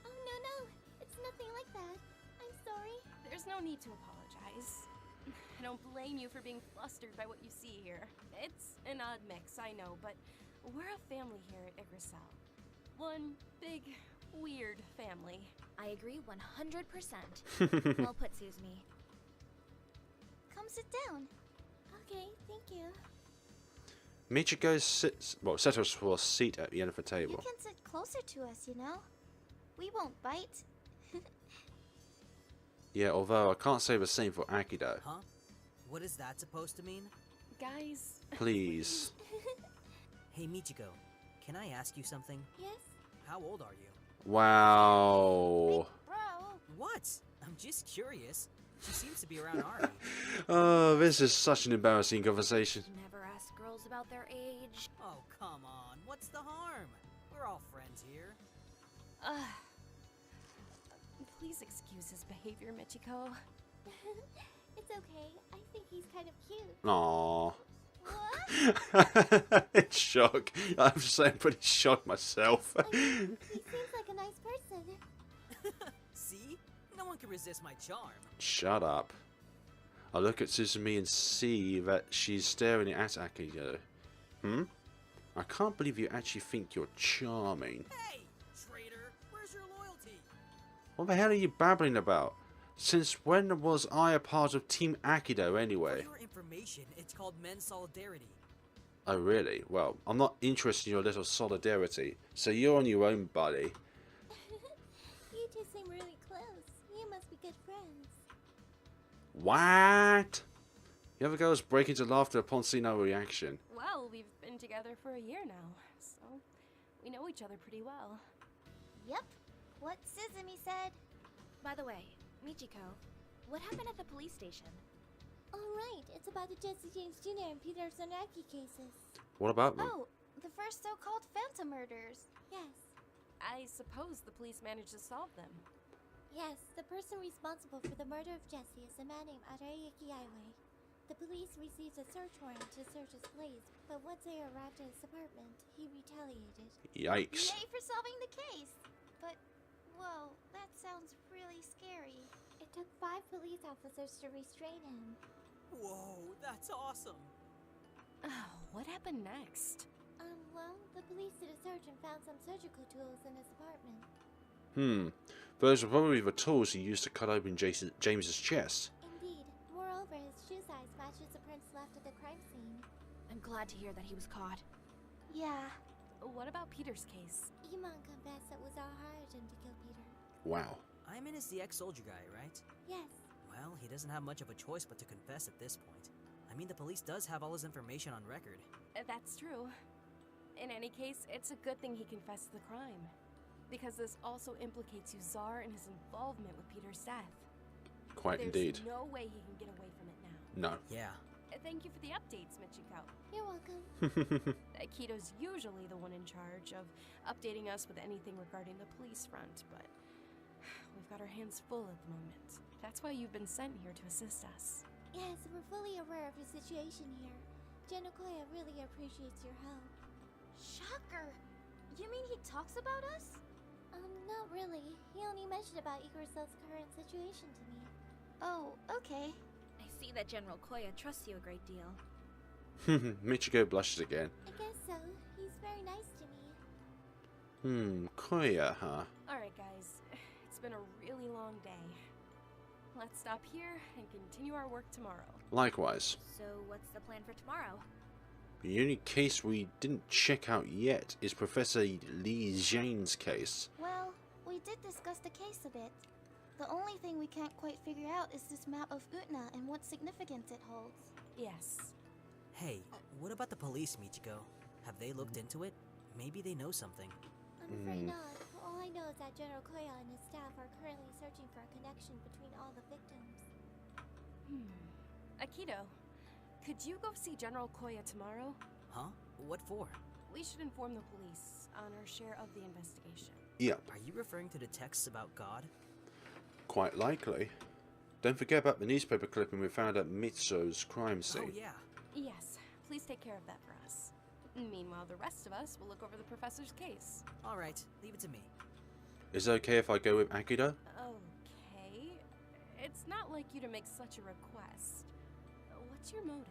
Oh, no. It's nothing like that. I'm sorry. There's no need to apologize. I don't blame you for being flustered by what you see here. It's an odd mix, I know, but we're a family here at Igrasil. One big, weird family. I agree 100%. Well put, Suzumi. Come sit down. Okay, thank you. Michiko settles for a seat at the end of the You table. can sit closer to us, you know? We won't bite. Yeah, although I can't say the same for Akito. Huh? What is that supposed to mean? Guys, Please. Hey, Michiko, can I ask you something? Yes? How old are you? Wow. Bro. What? I'm just curious. She seems to be around our age. Oh, this is such an embarrassing conversation. Never ask girls about their age. Oh, come on. What's the harm? We're all friends here. please excuse his behavior, Michiko. It's okay. I think he's kind of cute. Aww. What? In shock. I'm saying pretty shocked myself. He seems like a nice person. See? No one can resist my charm. Shut up. I look at Suzumi and see that she's staring at Akito. I can't believe you actually think you're charming. Hey, traitor! Where's your loyalty? What the hell are you babbling about? Since when was I a part of Team Akito anyway? For your information, it's called men's solidarity. Oh really? Well, I'm not interested in your little solidarity, so you're on your own, buddy. You two seem really close. You must be good friends. What? The other girls break into laughter upon seeing our reaction. Well, we've been together for a year now, so we know each other pretty well. Yep. What Suzumi said. By the way, Michiko, what happened at the police station? All right. It's about the Jesse James Jr. and Peter Sonaki cases. What about them? Oh, the first so-called phantom murders. Yes. I suppose the police managed to solve them. Yes, the person responsible for the murder of Jesse is a man named Arayuki Aiwei. The police received a search warrant to search his place, but once they arrived at his apartment, he retaliated. Yikes. Yay for solving the case! But, whoa, that sounds really scary. It took 5 police officers to restrain him. Whoa, that's awesome. Oh, what happened next? Well, the police did a search and found some surgical tools in his apartment. Those were probably the tools he used to cut open James's chest. Indeed. Moreover, his shoe size matches the prints left at the crime scene. I'm glad to hear that he was caught. Yeah. What about Peter's case? Iman confessed it was our Harridan to kill Peter. Wow. Iman is the ex-soldier guy, right? Yes. Well, he doesn't have much of a choice but to confess at this point. I mean, the police does have all his information on record. That's true. In any case, it's a good thing he confessed the crime. Because this also implicates Uzar and his involvement with Peter's death. Quite indeed. There's no way he can get away from it now. No. Yeah. Thank you for the updates, Michiko. You're welcome. Akito's usually the one in charge of updating us with anything regarding the police front, but we've got our hands full at the moment. That's why you've been sent here to assist us. Yes, we're fully aware of the situation here. General Koya really appreciates your help. Shocker! You mean he talks about us? Not really. He only mentioned about Igrasil's current situation to me. Oh, okay. I see that General Koya trusts you a great deal. Michiko blushes again. I guess so. He's very nice to me. Koya, huh? Alright guys, it's been a really long day. Let's stop here and continue our work tomorrow. Likewise. So what's the plan for tomorrow? The only case we didn't check out yet is Professor Li Zhang's case. Well, we did discuss the case a bit. The only thing we can't quite figure out is this map of Utna and what significance it holds. Yes. Hey, what about the police, Michiko? Have they looked into it? Maybe they know something. I'm afraid not. All I know is that General Koya and his staff are currently searching for a connection between all the victims. Akito, could you go see General Koya tomorrow? Huh? What for? We should inform the police on our share of the investigation. Yep, Are you referring to the texts about God? quite likely. Don't forget about the newspaper clipping we found at Mitsu's crime scene. Oh, yeah. Yes, please take care of that for us. Meanwhile, the rest of us will look over the professor's case. Alright, leave it to me. Is it okay if I go with Akito? Okay. It's not like you to make such a request. What's your motive?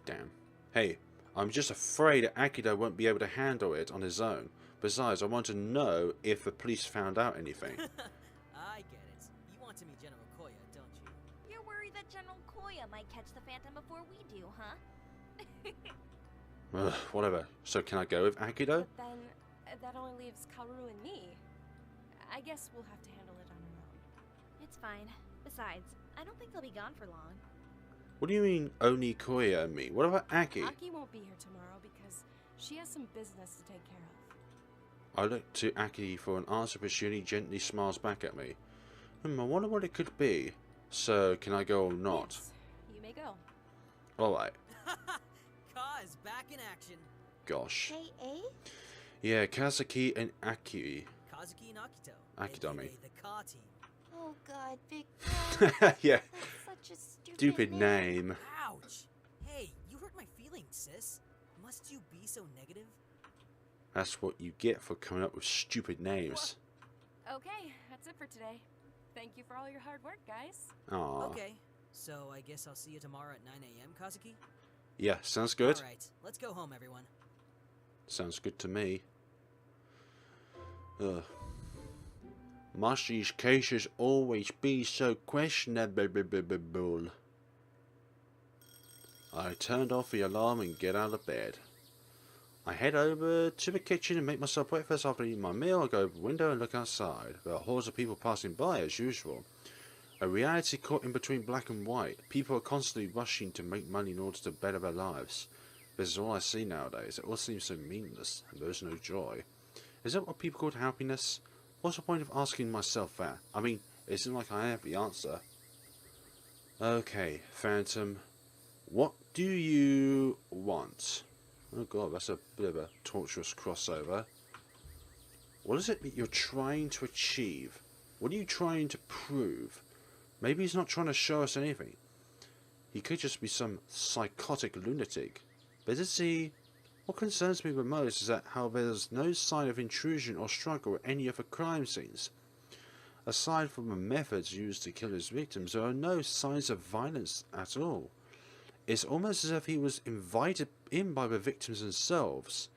Damn. Hey, I'm just afraid that Akito won't be able to handle it on his own. Besides, I want to know if the police found out anything. I get it. You want to meet General Koya, don't you? You're worried that General Koya might catch the Phantom before we do, huh? Ugh, whatever. So can I go with Akito? But then, that only leaves Kaoru and me. I guess we'll have to handle it on our own. It's fine. Besides, I don't think they'll be gone for long. What do you mean, only Koya and me? What about Aki? Aki won't be here tomorrow because she has some business to take care of. I look to Aki for an answer, but she only gently smiles back at me. I wonder what it could be. So, can I go or not? Yes, you may go. Alright. Ka is back in action. Gosh. K.A.? Yeah, Kazuki and Aki. Kazuki and Akito. Akito, I mean. aka the Ka team. Oh god, Big Bro. Yeah. That's such a Stupid name. Ouch! Hey, you hurt my feelings, sis. Must you be so negative? That's what you get for coming up with stupid names. Okay, that's it for today. Thank you for all your hard work, guys. Aww. Okay, so I guess I'll see you tomorrow at 9 a.m., Kazuki? Yeah, sounds good. Alright, let's go home, everyone. Sounds good to me. Ugh. Must these cases always be so questionable? I turned off the alarm and get out of bed. I head over to the kitchen and make myself breakfast. After eating my meal, I go over the window and look outside. There are hordes of people passing by as usual. A reality caught in between black and white. People are constantly rushing to make money in order to better their lives. This is all I see nowadays. It all seems so meaningless, and there is no joy. Is that what people call happiness? What's the point of asking myself that? I mean, it isn't like I have the answer. Okay, Phantom. What do you want? Oh god, that's a bit of a torturous crossover. What is it that you're trying to achieve? What are you trying to prove? Maybe he's not trying to show us anything. He could just be some psychotic lunatic. But is he? What concerns me the most is that how there's no sign of intrusion or struggle at any of the crime scenes. Aside from the methods used to kill his victims, there are no signs of violence at all. It's almost as if he was invited in by the victims themselves.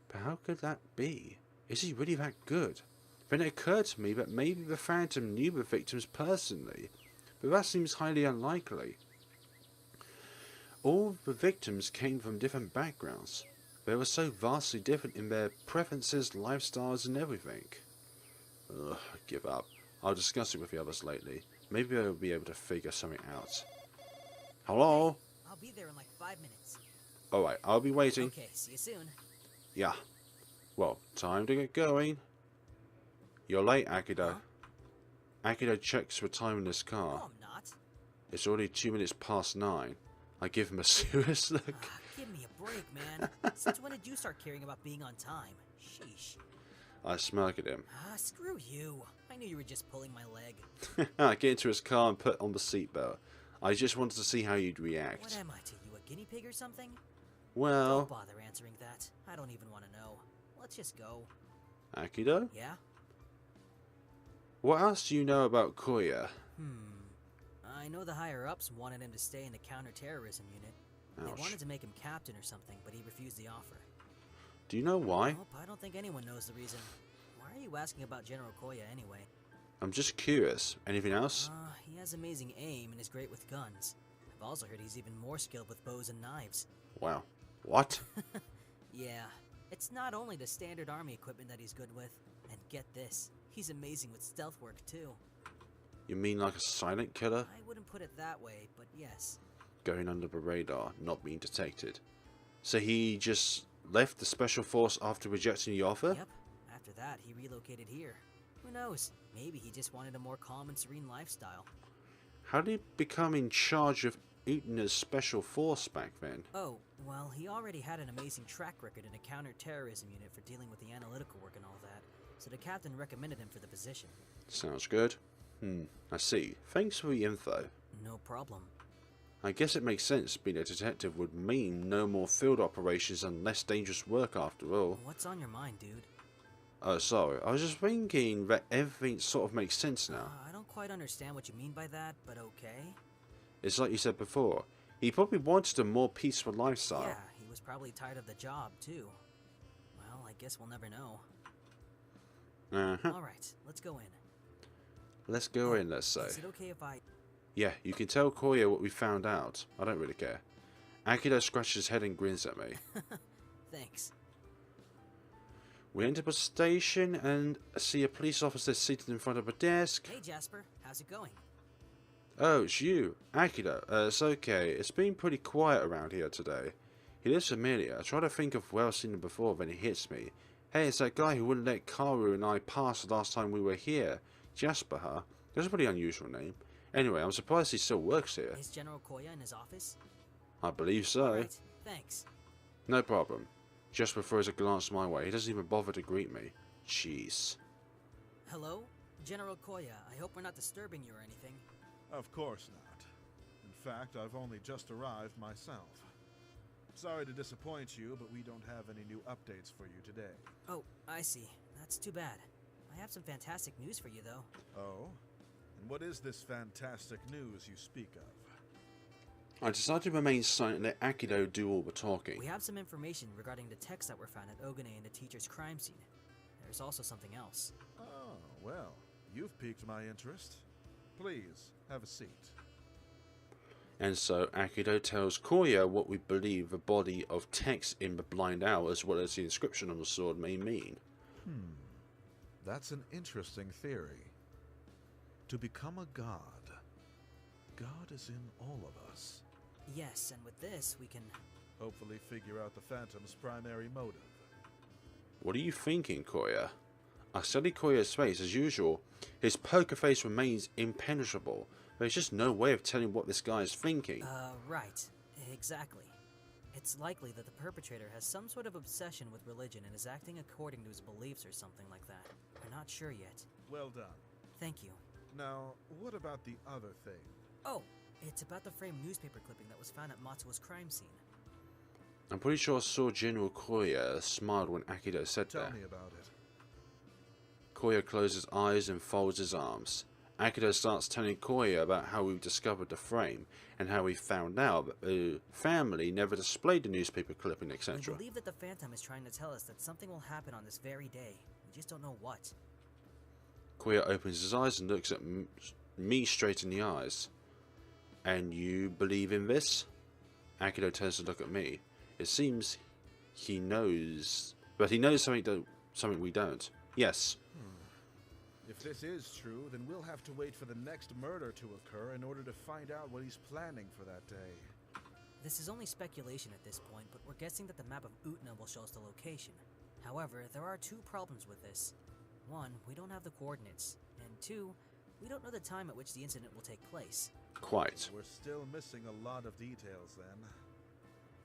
But how could that be? Is he really that good? Then it occurred to me that maybe the Phantom knew the victims personally, but that seems highly unlikely. All the victims came from different backgrounds. They were so vastly different in their preferences, lifestyles and everything. Ugh, I give up. I'll discuss it with the others lately. Maybe I'll be able to figure something out. Hello? I'll be there in like 5 minutes. Alright, I'll be waiting. Okay, see you soon. Yeah. Well, time to get going. You're late, Akito. Huh? Akito checks the time in his car. No, I'm not. It's already 2 minutes past 9. I give him a serious look. Give me a break, man. Since when did you start caring about being on time? Sheesh. I smirk at him. Screw you. I knew you were just pulling my leg. I get into his car and put on the seatbelt. I just wanted to see how you'd react. What am I to you, a guinea pig or something? Well, Don't bother answering that. I don't even want to know. Let's just go. Akito? Yeah? What else do you know about Koya? I know the higher-ups wanted him to stay in the counter-terrorism unit. They Ouch. wanted to make him captain or something, but he refused the offer. Do you know why? Nope, I don't think anyone knows the reason. Why are you asking about General Koya anyway? I'm just curious. Anything else? He has amazing aim and is great with guns. I've also heard he's even more skilled with bows and knives. Wow. What? Yeah, it's not only the standard army equipment that he's good with. And get this, he's amazing with stealth work too. You mean like a silent killer? I wouldn't put it that way, but yes. Going under the radar, not being detected. So he just left the special force after rejecting the offer? Yep, After that, he relocated here. Who knows? Maybe he just wanted a more calm and serene lifestyle. How did he become in charge of Utna's special force back then? Oh, well, he already had an amazing track record in a counter-terrorism unit for dealing with the analytical work and all that, so the captain recommended him for the position. Sounds good. I see. Thanks for the info. No problem. I guess it makes sense being a detective would mean no more field operations and less dangerous work after all. What's on your mind, dude? Oh, sorry. I was just thinking that everything sort of makes sense now. I don't quite understand what you mean by that, but okay. It's like you said before. He probably wanted a more peaceful lifestyle. Yeah, he was probably tired of the job, too. Well, I guess we'll never know. Alright, let's go in. Let's go in, let's say. Is it okay if I... Yeah, you can tell Koya what we found out. I don't really care. Akito scratches his head and grins at me. Thanks. We enter the station and see a police officer seated in front of a desk. Hey Jasper, how's it going? Oh, it's you. Akito. It's okay. It's been pretty quiet around here today. He looks familiar. I try to think of where I've seen him before, then he hits me. Hey, it's that guy who wouldn't let Kaoru and I pass the last time we were here. Jasper, huh? That's a pretty unusual name. Anyway, I'm surprised he still works here. Is General Koya in his office? I believe so. Right, thanks. No problem. Jasper throws a glance my way. He doesn't even bother to greet me. Jeez. Hello? General Koya, I hope we're not disturbing you or anything. Of course not. In fact, I've only just arrived myself. Sorry to disappoint you, but we don't have any new updates for you today. Oh, I see. That's too bad. I have some fantastic news for you, though. Oh? And what is this fantastic news you speak of? I decided to remain silent and let Akito do all the talking. We have some information regarding the texts that were found at Ogane and the teacher's crime scene. There's also something else. Oh, well, you've piqued my interest. Please, have a seat. And so Akito tells Koya what we believe the body of text in the blind owl as well as the inscription on the sword may mean. That's an interesting theory. To become a god, God is in all of us. Yes, and with this, we can... Hopefully figure out the Phantom's primary motive. What are you thinking, Koya? I study Koya's face as usual. His poker face remains impenetrable. There's just no way of telling what this guy is thinking. Right. Exactly. It's likely that the perpetrator has some sort of obsession with religion and is acting according to his beliefs or something like that. We're not sure yet. Well done. Thank you. Now, what about the other thing? Oh, it's about the framed newspaper clipping that was found at Matsuo's crime scene. I'm pretty sure I saw General Koya smiled when Akito said that. Tell me about it. Koya closes his eyes and folds his arms. Akito starts telling Koya about how we discovered the frame and how we found out that the family never displayed the newspaper clipping, We etc. believe that the Phantom is trying to tell us that something will happen on this very day. We just don't know what. Koya opens his eyes and looks at me straight in the eyes. And you believe in this? Akito turns to look at me. It seems he knows, but he knows something we don't. Yes. If this is true, then we'll have to wait for the next murder to occur in order to find out what he's planning for that day. This is only speculation at this point, but we're guessing that the map of Utna will show us the location. However, there are two problems with this. One, we don't have the coordinates, and two, we don't know the time at which the incident will take place. Quite. We're still missing a lot of details then.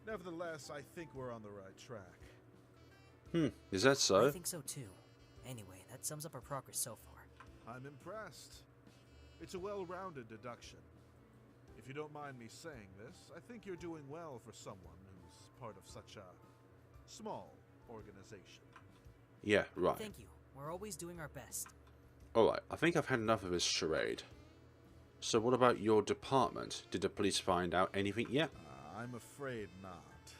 Nevertheless, I think we're on the right track. Is that so? I think so too. Anyway, that sums up our progress so far. I'm impressed. It's a well-rounded deduction. If you don't mind me saying this, I think you're doing well for someone who's part of such a small organization. Yeah, right. Thank you. We're always doing our best. Alright, I think I've had enough of this charade. So what about your department? Did the police find out anything yet? I'm afraid not.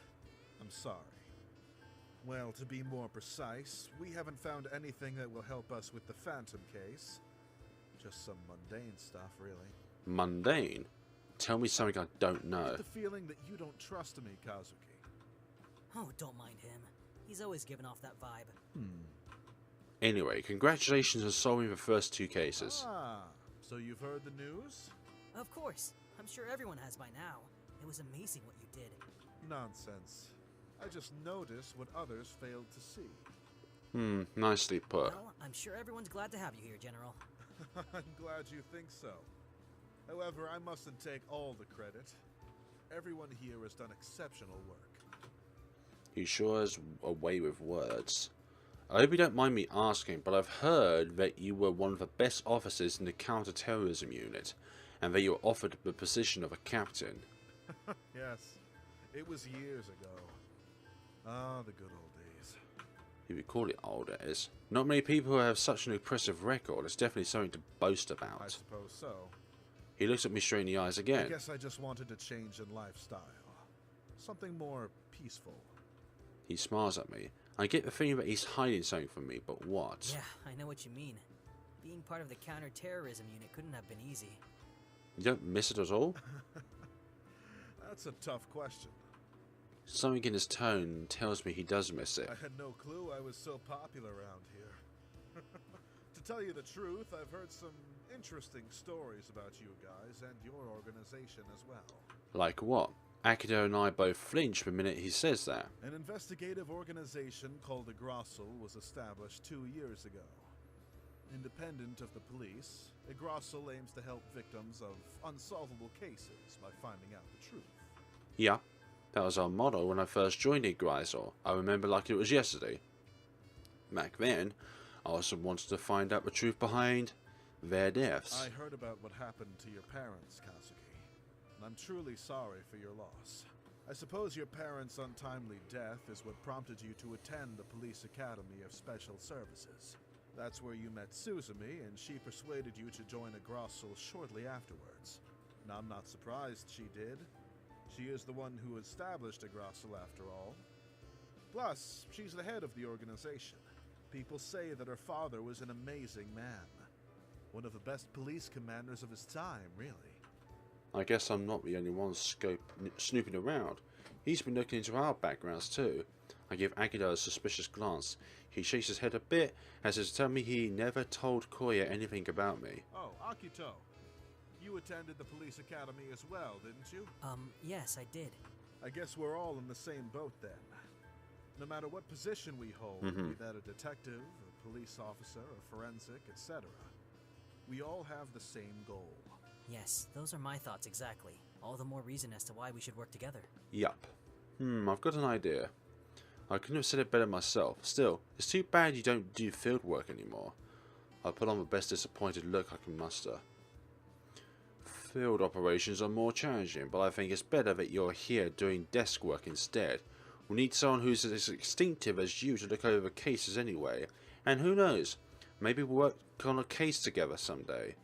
I'm sorry. Well, to be more precise, we haven't found anything that will help us with the Phantom case. Just some mundane stuff, really. Mundane? Tell me something I don't I know. get the feeling that you don't trust me, Kazuki. Oh, don't mind him. He's always given off that vibe. Anyway, congratulations on solving the first two cases. Ah, so you've heard the news? Of course. I'm sure everyone has by now. It was amazing what you did. Nonsense. I just noticed what others failed to see. Nicely put. Well, I'm sure everyone's glad to have you here, General. I'm glad you think so. However, I mustn't take all the credit. Everyone here has done exceptional work. He sure has a way with words. I hope you don't mind me asking, but I've heard that you were one of the best officers in the counter-terrorism unit, and that you were offered the position of a captain. Yes, it was years ago. Ah, the good old days. If you call it old, it is. Not many people who have such an impressive record. It's definitely something to boast about. I suppose so. He looks at me straight in the eyes again. I guess I just wanted a change in lifestyle. Something more peaceful. He smiles at me. I get the feeling that he's hiding something from me, but what? Yeah, I know what you mean. Being part of the counter-terrorism unit couldn't have been easy. You don't miss it at all? That's a tough question. Something in his tone tells me he does miss it. I had no clue I was so popular around here. To tell you the truth, I've heard some interesting stories about you guys and your organization as well. Like what? Akito and I both flinch the minute he says that. An investigative organization called Igrasil was established 2 years ago. Independent of the police, Igrasil aims to help victims of unsolvable cases by finding out the truth. Yeah, that was our motto when I first joined Igrasil. I remember like it was yesterday. Back then, I also wanted to find out the truth behind their deaths. I heard about what happened to your parents, Kazuki, and I'm truly sorry for your loss. I suppose your parents' untimely death is what prompted you to attend the Police Academy of Special Services. That's where you met Suzumi, and she persuaded you to join Igrasil shortly afterwards. And I'm not surprised she did. She is the one who established Igrasil after all. Plus, she's the head of the organization. People say that her father was an amazing man. One of the best police commanders of his time, really. I guess I'm not the only one snooping around. He's been looking into our backgrounds too. I give Akito a suspicious glance. He shakes his head a bit, as if to tell me he never told Koya anything about me. Oh, Akito. You attended the police academy as well, didn't you? Yes, I did. I guess we're all in the same boat then. No matter what position we hold, be that a detective, a police officer, a forensic, etc., we all have the same goal. Yes, those are my thoughts exactly. All the more reason as to why we should work together. Yup. I've got an idea. I couldn't have said it better myself. Still, it's too bad you don't do field work anymore. I put on the best disappointed look I can muster. Field operations are more challenging, but I think it's better that you're here doing desk work instead. We need someone who's as instinctive as you to look over cases anyway. And who knows, maybe we'll work on a case together someday.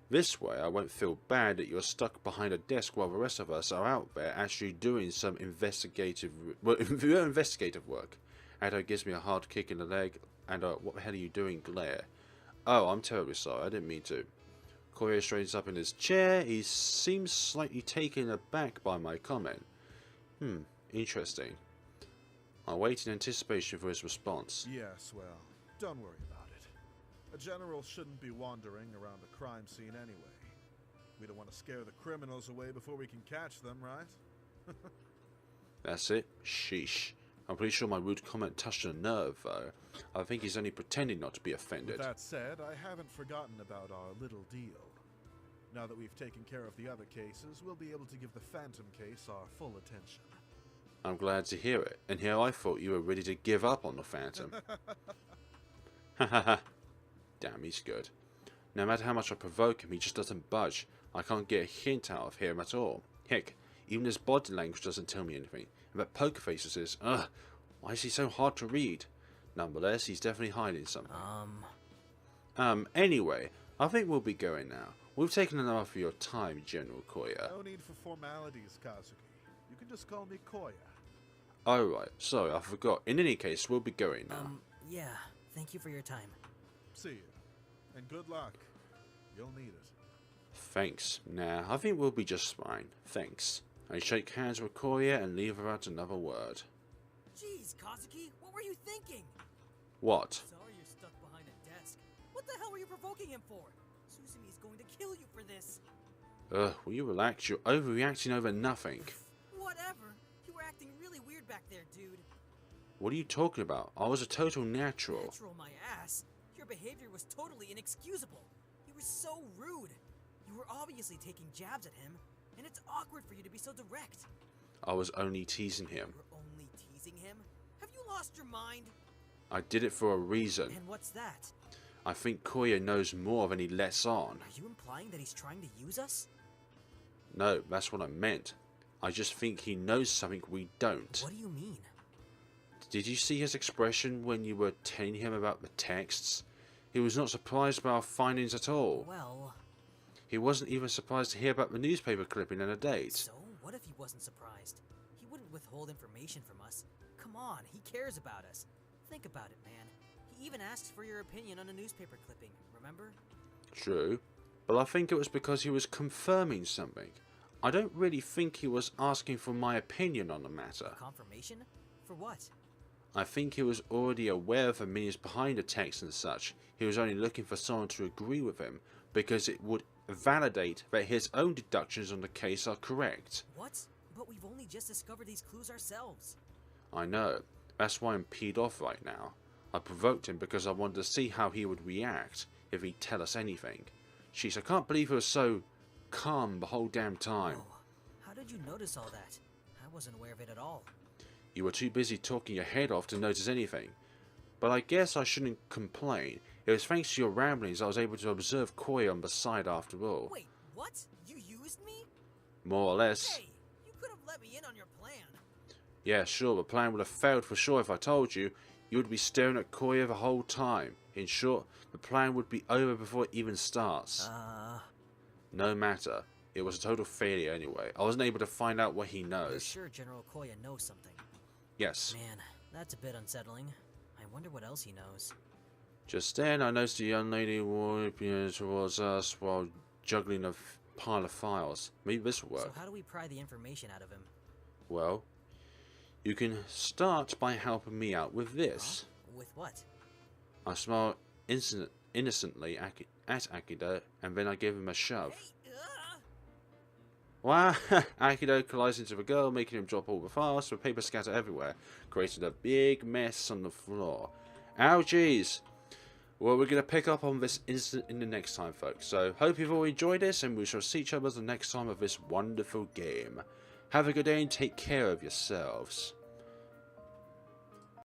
This way I won't feel bad that you're stuck behind a desk while the rest of us are out there actually doing some investigative work. Ado gives me a hard kick in the leg and what the hell are you doing glare. Oh, I'm terribly sorry, I didn't mean to. Koya straightens up in his chair. He seems slightly taken aback by my comment. Interesting. I wait in anticipation for his response. Yes, well, don't worry about it. A general shouldn't be wandering around a crime scene anyway. We don't want to scare the criminals away before we can catch them, right? That's it. Sheesh. I'm pretty sure my rude comment touched a nerve, though. I think he's only pretending not to be offended. With that said, I haven't forgotten about our little deal. Now that we've taken care of the other cases, we'll be able to give the Phantom case our full attention. I'm glad to hear it. And here I thought you were ready to give up on the Phantom. Hahaha. Damn, he's good. No matter how much I provoke him, he just doesn't budge. I can't get a hint out of him at all. Heck, even his body language doesn't tell me anything. And that poker face of his, why is he so hard to read? Nonetheless, he's definitely hiding something. Anyway, I think we'll be going now. We've taken enough of your time, General Koya. No need for formalities, Kazuki. You can just call me Koya. Oh, right. Sorry, I forgot. In any case, we'll be going now. Yeah. Thank you for your time. See you. And good luck. You'll need it. Thanks. Nah, I think we'll be just fine. Thanks. I shake hands with Koya and leave without another word. Jeez, Kazuki, what were you thinking? What? Sorry you're stuck behind a desk. What the hell were you provoking him for? Suzumi's going to kill you for this. Will you relax? You're overreacting over nothing. Whatever. You were acting really weird back there, dude. What are you talking about? I was a total natural. Natural my ass. Your behavior was totally inexcusable. You were so rude. You were obviously taking jabs at him, and it's awkward for you to be so direct. I was only teasing him. You were only teasing him? Have you lost your mind? I did it for a reason. And what's that? I think Koya knows more than he lets on. Are you implying that he's trying to use us? No, that's what I meant. I just think he knows something we don't. What do you mean? Did you see his expression when you were telling him about the texts? He was not surprised by our findings at all. Well... He wasn't even surprised to hear about the newspaper clipping and a date. So, what if he wasn't surprised? He wouldn't withhold information from us. Come on, he cares about us. Think about it, man. He even asked for your opinion on a newspaper clipping, remember? True, but I think it was because he was confirming something. I don't really think he was asking for my opinion on the matter. Confirmation? For what? I think he was already aware of the meanings behind the text and such. He was only looking for someone to agree with him, because it would validate that his own deductions on the case are correct. What? But we've only just discovered these clues ourselves. I know. That's why I'm peed off right now. I provoked him because I wanted to see how he would react if he'd tell us anything. Jeez, I can't believe he was so calm the whole damn time. Oh, how did you notice all that? I wasn't aware of it at all. You were too busy talking your head off to notice anything. But I guess I shouldn't complain. It was thanks to your ramblings I was able to observe Koya on the side after all. Wait, what? You used me? More or less. Hey, you could have let me in on your plan. Yeah, sure, the plan would have failed for sure if I told you. You would be staring at Koya the whole time. In short, the plan would be over before it even starts. No matter. It was a total failure anyway. I wasn't able to find out what he knows. You're sure General Koya knows something? Yes. Man, that's a bit unsettling. I wonder what else he knows. Just then, I noticed a young lady walking towards us while juggling a pile of files. Maybe this will work. So how do we pry the information out of him? Well, you can start by helping me out with this. Huh? With what? I smiled innocently at Akito, and then I gave him a shove. Hey, Wow! Akito collides into the girl, making him drop all the files, so paper scatter everywhere, creating a big mess on the floor. Ow, jeez! Well, we're going to pick up on this incident in the next time, folks. So, hope you've all enjoyed this, and we shall see each other the next time of this wonderful game. Have a good day and take care of yourselves.